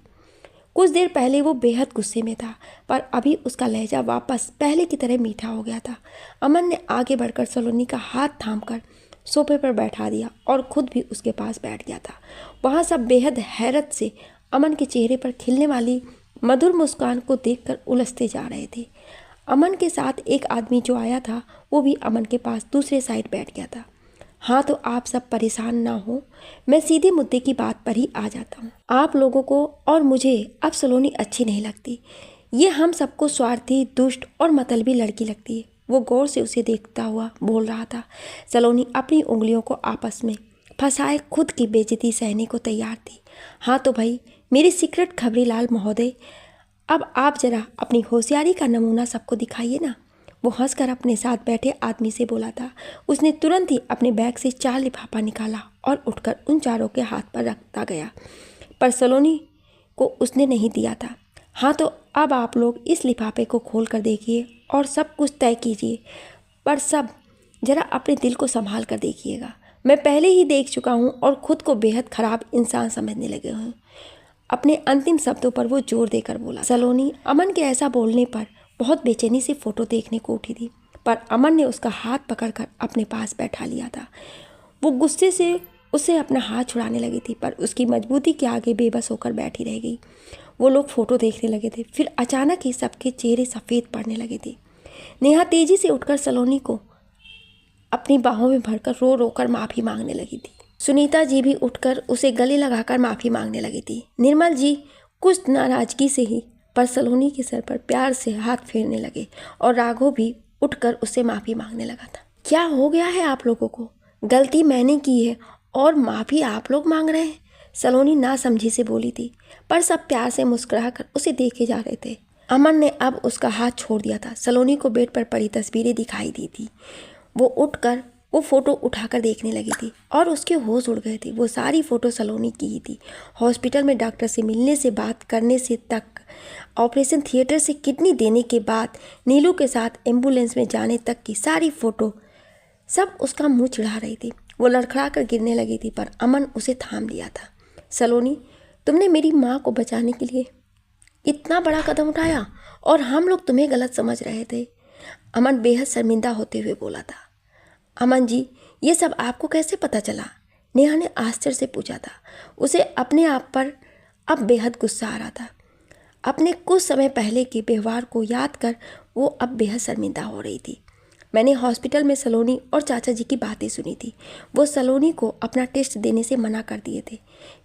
कुछ देर पहले वो बेहद गुस्से में था, पर अभी उसका लहजा वापस पहले की तरह मीठा हो गया था। अमन ने आगे बढ़कर सलोनी का हाथ थामकर सोफे पर बैठा दिया और खुद भी उसके पास बैठ गया था। वहाँ सब बेहद हैरत से अमन के चेहरे पर खिलने वाली मधुर मुस्कान को देखकर उलझते जा रहे थे। अमन के साथ एक आदमी जो आया था वो भी अमन के पास दूसरे साइड बैठ गया था। हाँ, तो आप सब परेशान ना हो, मैं सीधे मुद्दे की बात पर ही आ जाता हूँ। आप लोगों को और मुझे अब सलोनी अच्छी नहीं लगती। ये हम सबको स्वार्थी, दुष्ट और मतलबी लड़की लगती है। वो गौर से उसे देखता हुआ बोल रहा था। सलोनी अपनी उंगलियों को आपस में फंसाए खुद की बेइज्जती सहने को तैयार थी। हाँ तो भाई मेरी सीक्रेट खबरीलाल महोदय, अब आप जरा अपनी होशियारी का नमूना सबको दिखाइए ना। वो हंसकर अपने साथ बैठे आदमी से बोला था। उसने तुरंत ही अपने बैग से 4 लिफाफा निकाला और उठकर उन चारों के हाथ पर रखता गया, पर सलोनी को उसने नहीं दिया था। हाँ तो अब आप लोग इस लिफाफे को खोल कर देखिए और सब कुछ तय कीजिए, पर सब जरा अपने दिल को संभाल कर देखिएगा। मैं पहले ही देख चुका हूँ और खुद को बेहद खराब इंसान समझने लगे हूँ। अपने अंतिम शब्दों पर वो जोर देकर बोला। सलोनी अमन के ऐसा बोलने पर बहुत बेचैनी से फोटो देखने को उठी थी, पर अमन ने उसका हाथ पकड़कर अपने पास बैठा लिया था। वो गुस्से से उससे अपना हाथ छुड़ाने लगी थी, पर उसकी मजबूती के आगे बेबस होकर बैठी रह गई। वो लोग फोटो देखने लगे थे, फिर अचानक ही सबके चेहरे सफ़ेद पड़ने लगे थे। नेहा तेजी से उठकर सलोनी को अपनी बाहों में भरकर रो रो कर माफ़ी मांगने लगी थी। सुनीता जी भी उठकर उसे गले लगाकर माफ़ी मांगने लगी थी। निर्मल जी कुछ नाराज़गी से ही पर सलोनी के सर पर प्यार से हाथ फेरने लगे और राघव भी उठकर उससे माफ़ी मांगने लगा था। क्या हो गया है आप लोगों को? गलती मैंने की है और माफ़ी आप लोग मांग रहे हैं? सलोनी नासमझी से बोली थी, पर सब प्यार से मुस्कुराकर उसे देखे जा रहे थे। अमन ने अब उसका हाथ छोड़ दिया था। सलोनी को बेड पर पड़ी तस्वीरें दिखाई दी थी। वो उठकर वो फ़ोटो उठाकर देखने लगी थी और उसके होश उड़ गए थे। वो सारी फ़ोटो सलोनी की ही थी। हॉस्पिटल में डॉक्टर से मिलने से बात करने से तक, ऑपरेशन थिएटर से किडनी देने के बाद नीलू के साथ एम्बुलेंस में जाने तक की सारी फ़ोटो सब उसका मुंह चिढ़ा रही थी। वो लड़खड़ा कर गिरने लगी थी, पर अमन उसे थाम लिया था। सलोनी, तुमने मेरी माँ को बचाने के लिए इतना बड़ा कदम उठाया और हम लोग तुम्हें गलत समझ रहे थे। अमन बेहद शर्मिंदा होते हुए बोला था। अमन जी, ये सब आपको कैसे पता चला? नेहा ने आश्चर्य से पूछा था। उसे अपने आप पर अब बेहद गुस्सा आ रहा था। अपने कुछ समय पहले के व्यवहार को याद कर वो अब बेहद शर्मिंदा हो रही थी। मैंने हॉस्पिटल में सलोनी और चाचा जी की बातें सुनी थी। वो सलोनी को अपना टेस्ट देने से मना कर दिए थे,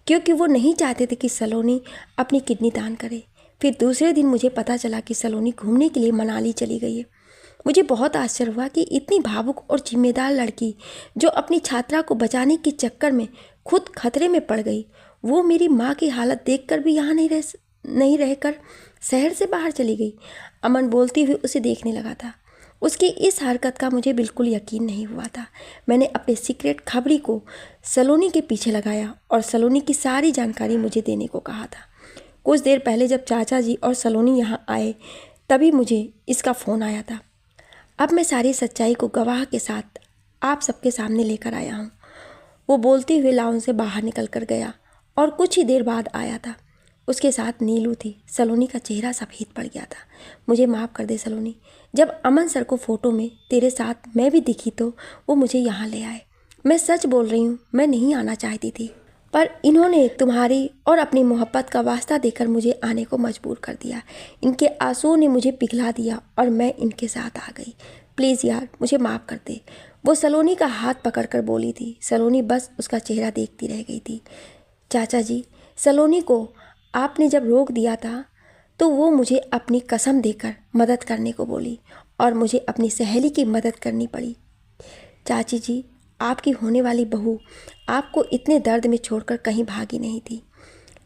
क्योंकि वो नहीं चाहते थे कि सलोनी अपनी किडनी दान करे। फिर दूसरे दिन मुझे पता चला कि सलोनी घूमने के लिए मनाली चली गई है। मुझे बहुत आश्चर्य हुआ कि इतनी भावुक और जिम्मेदार लड़की जो अपनी छात्रा को बचाने के चक्कर में खुद खतरे में पड़ गई, वो मेरी माँ की हालत देखकर भी यहाँ नहीं रहकर शहर से बाहर चली गई। अमन बोलती हुई उसे देखने लगा था। उसकी इस हरकत का मुझे बिल्कुल यकीन नहीं हुआ था। मैंने अपने सीक्रेट खबरी को सलोनी के पीछे लगाया और सलोनी की सारी जानकारी मुझे देने को कहा था। कुछ देर पहले जब चाचा जी और सलोनी यहाँ आए, तभी मुझे इसका फ़ोन आया था। अब मैं सारी सच्चाई को गवाह के साथ आप सबके सामने लेकर आया हूँ। वो बोलते हुए लाउंज से बाहर निकल कर गया और कुछ ही देर बाद आया था। उसके साथ नीलू थी। सलोनी का चेहरा सफ़ेद पड़ गया था। मुझे माफ़ कर दे सलोनी, जब अमन सर को फ़ोटो में तेरे साथ मैं भी दिखी तो वो मुझे यहाँ ले आए। मैं सच बोल रही हूँ, मैं नहीं आना चाहती थी, पर इन्होंने तुम्हारी और अपनी मोहब्बत का वास्ता देकर मुझे आने को मजबूर कर दिया। इनके आंसुओं ने मुझे पिघला दिया और मैं इनके साथ आ गई। प्लीज़ यार, मुझे माफ़ कर दे। वो सलोनी का हाथ पकड़कर बोली थी। सलोनी बस उसका चेहरा देखती रह गई थी। चाचा जी, सलोनी को आपने जब रोक दिया था तो वो मुझे अपनी कसम देकर मदद करने को बोली और मुझे अपनी सहेली की मदद करनी पड़ी। चाची जी, आपकी होने वाली बहू आपको इतने दर्द में छोड़कर कहीं भागी नहीं थी।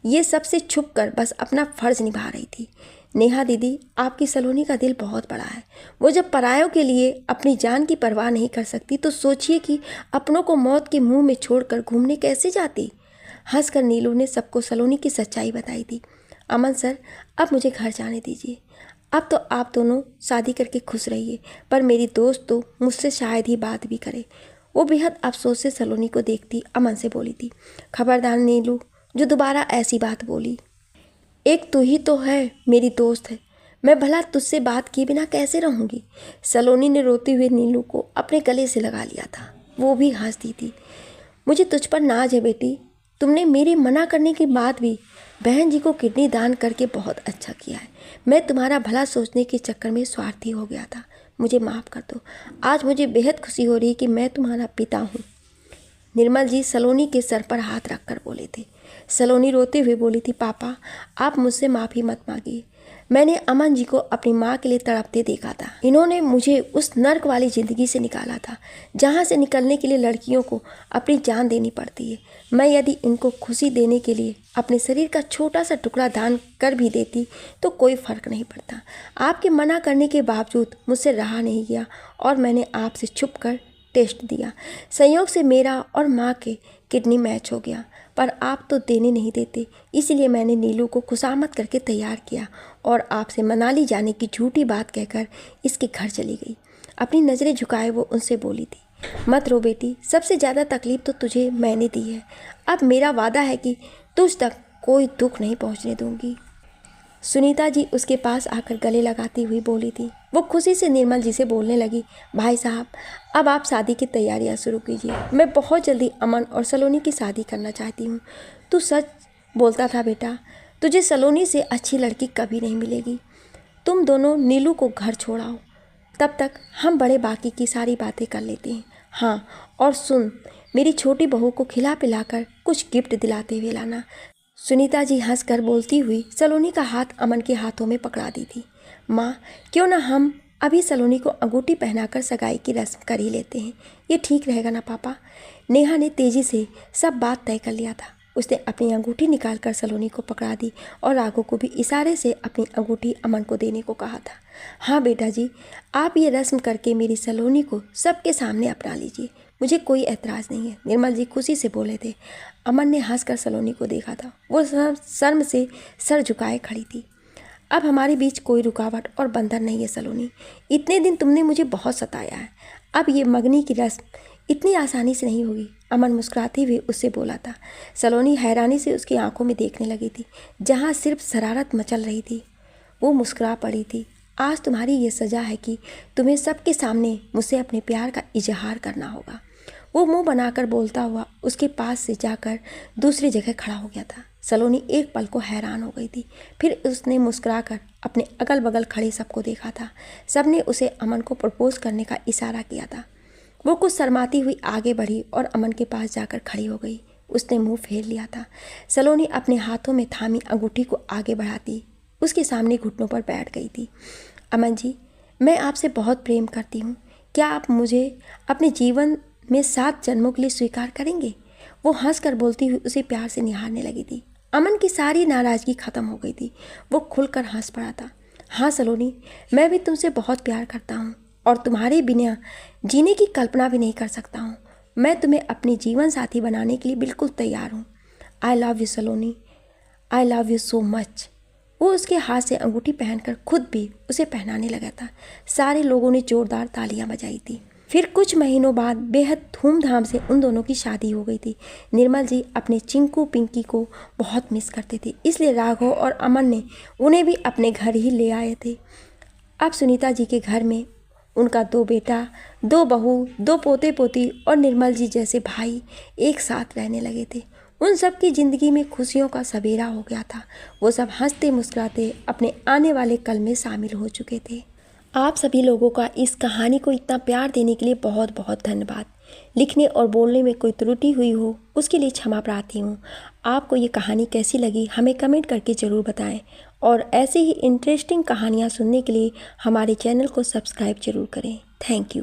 ये सबसे छुप कर बस अपना फ़र्ज़ निभा रही थी। नेहा दीदी, आपकी सलोनी का दिल बहुत बड़ा है। वो जब परायों के लिए अपनी जान की परवाह नहीं कर सकती तो सोचिए कि अपनों को मौत के मुंह में छोड़कर घूमने कैसे जाती। हंसकर नीलू ने सबको सलोनी की सच्चाई बताई थी। अमन सर, अब मुझे घर जाने दीजिए। अब तो आप दोनों शादी करके खुश रहिए, पर मेरी दोस्त तो मुझसे शायद ही बात भी करे। वो बेहद अफसोस से सलोनी को देखती अमन से बोली थी। खबरदार नीलू, जो दोबारा ऐसी बात बोली। एक तू ही तो है, मेरी दोस्त है। मैं भला तुझसे बात किए बिना कैसे रहूँगी। सलोनी ने रोते हुए नीलू को अपने गले से लगा लिया था। वो भी हंसती थी। मुझे तुझ पर नाज है बेटी। तुमने मेरे मना करने के बाद भी बहन जी को किडनी दान करके बहुत अच्छा किया है। मैं तुम्हारा भला सोचने के चक्कर में स्वार्थी हो गया था, मुझे माफ़ कर दो। आज मुझे बेहद खुशी हो रही है कि मैं तुम्हारा पिता हूँ। निर्मल जी सलोनी के सर पर हाथ रखकर बोले थे। सलोनी रोते हुए बोली थी, पापा आप मुझसे माफ़ी मत मांगिए। मैंने अमन जी को अपनी माँ के लिए तड़पते देखा था। इन्होंने मुझे उस नर्क वाली ज़िंदगी से निकाला था जहाँ से निकलने के लिए लड़कियों को अपनी जान देनी पड़ती है। मैं यदि इनको खुशी देने के लिए अपने शरीर का छोटा सा टुकड़ा दान कर भी देती तो कोई फ़र्क नहीं पड़ता। आपके मना करने के बावजूद मुझसे रहा नहीं गया और मैंने आपसे छुप कर टेस्ट दिया। संयोग से मेरा और माँ के किडनी मैच हो गया, पर आप तो देने नहीं देते, इसलिए मैंने नीलू को खुशामद करके तैयार किया और आपसे मनाली जाने की झूठी बात कहकर इसके घर चली गई। अपनी नज़रें झुकाए वो उनसे बोली थी, मत रो बेटी, सबसे ज़्यादा तकलीफ़ तो तुझे मैंने दी है। अब मेरा वादा है कि तुझ तक कोई दुख नहीं पहुँचने दूँगी। सुनीता जी उसके पास आकर गले लगाती हुई बोली थी। वो खुशी से निर्मल जी से बोलने लगी, भाई साहब अब आप शादी की तैयारियां शुरू कीजिए। मैं बहुत जल्दी अमन और सलोनी की शादी करना चाहती हूँ। तू सच बोलता था बेटा, तुझे सलोनी से अच्छी लड़की कभी नहीं मिलेगी। तुम दोनों नीलू को घर छोड़ाओ, तब तक हम बड़े बाकी की सारी बातें कर लेते हैं। हाँ और सुन, मेरी छोटी बहू को खिला पिलाकर कुछ गिफ्ट दिलाते हुए लाना। सुनीता जी हंसकर बोलती हुई सलोनी का हाथ अमन के हाथों में पकड़ा दी थी। माँ क्यों ना हम अभी सलोनी को अंगूठी पहनाकर सगाई की रस्म कर ही लेते हैं, ये ठीक रहेगा ना पापा। नेहा ने तेज़ी से सब बात तय कर लिया था। उसने अपनी अंगूठी निकालकर सलोनी को पकड़ा दी और राघव को भी इशारे से अपनी अंगूठी अमन को देने को कहा था। हाँ बेटा जी, आप ये रस्म करके मेरी सलोनी को सबके सामने अपना लीजिए, मुझे कोई एतराज़ नहीं है। निर्मल जी खुशी से बोले थे। अमन ने हंसकर सलोनी को देखा था। वो शर्म से सर झुकाए खड़ी थी। अब हमारे बीच कोई रुकावट और बंधन नहीं है सलोनी। इतने दिन तुमने मुझे बहुत सताया है, अब ये मंगनी की रस्म इतनी आसानी से नहीं होगी। अमन मुस्कुराते हुए उससे बोला था। सलोनी हैरानी से उसकी आंखों में देखने लगी थी, जहाँ सिर्फ शरारत मचल रही थी। वो मुस्कुरा पड़ी थी। आज तुम्हारी ये सज़ा है कि तुम्हें सबके सामने मुझसे अपने प्यार का इजहार करना होगा। वो मुंह बनाकर बोलता हुआ उसके पास से जाकर दूसरी जगह खड़ा हो गया था। सलोनी एक पल को हैरान हो गई थी। फिर उसने मुस्कुराकर अपने अगल बगल खड़े सबको देखा था। सबने उसे अमन को प्रपोज करने का इशारा किया था। वो कुछ शर्माती हुई आगे बढ़ी और अमन के पास जाकर खड़ी हो गई। उसने मुंह फेर लिया था। सलोनी अपने हाथों में थामी अंगूठी को आगे बढ़ाती उसके सामने घुटनों पर बैठ गई थी। अमन जी, मैं आपसे बहुत प्रेम करती हूँ। क्या आप मुझे अपने जीवन में 7 जन्मों के लिए स्वीकार करेंगे? वो हंसकर बोलती हुई उसे प्यार से निहारने लगी थी। अमन की सारी नाराज़गी ख़त्म हो गई थी। वो खुलकर हंस पड़ा था। हाँ सलोनी, मैं भी तुमसे बहुत प्यार करता हूँ और तुम्हारे बिना जीने की कल्पना भी नहीं कर सकता हूँ। मैं तुम्हें अपनी जीवन साथी बनाने के लिए बिल्कुल तैयार हूँ। आई love you Saloni, I love you so much. वो उसके हाथ से अंगूठी पहनकर खुद भी उसे पहनाने लगा था। सारे लोगों ने जोरदार तालियां बजाई थी। फिर कुछ महीनों बाद बेहद धूमधाम से उन दोनों की शादी हो गई थी। निर्मल जी अपने चिंकू पिंकी को बहुत मिस करते थे, इसलिए राघव और अमन ने उन्हें भी अपने घर ही ले आए थे। अब सुनीता जी के घर में उनका 2 बेटा, 2 बहू, 2 पोते पोती और निर्मल जी जैसे भाई एक साथ रहने लगे थे। उन सब की ज़िंदगी में खुशियों का सवेरा हो गया था। वो सब हंसते मुस्कुराते अपने आने वाले कल में शामिल हो चुके थे। आप सभी लोगों का इस कहानी को इतना प्यार देने के लिए बहुत बहुत धन्यवाद। लिखने और बोलने में कोई त्रुटि हुई हो उसके लिए क्षमा प्रार्थी हूँ। आपको ये कहानी कैसी लगी हमें कमेंट करके ज़रूर बताएं और ऐसे ही इंटरेस्टिंग कहानियाँ सुनने के लिए हमारे चैनल को सब्सक्राइब जरूर करें। Thank you.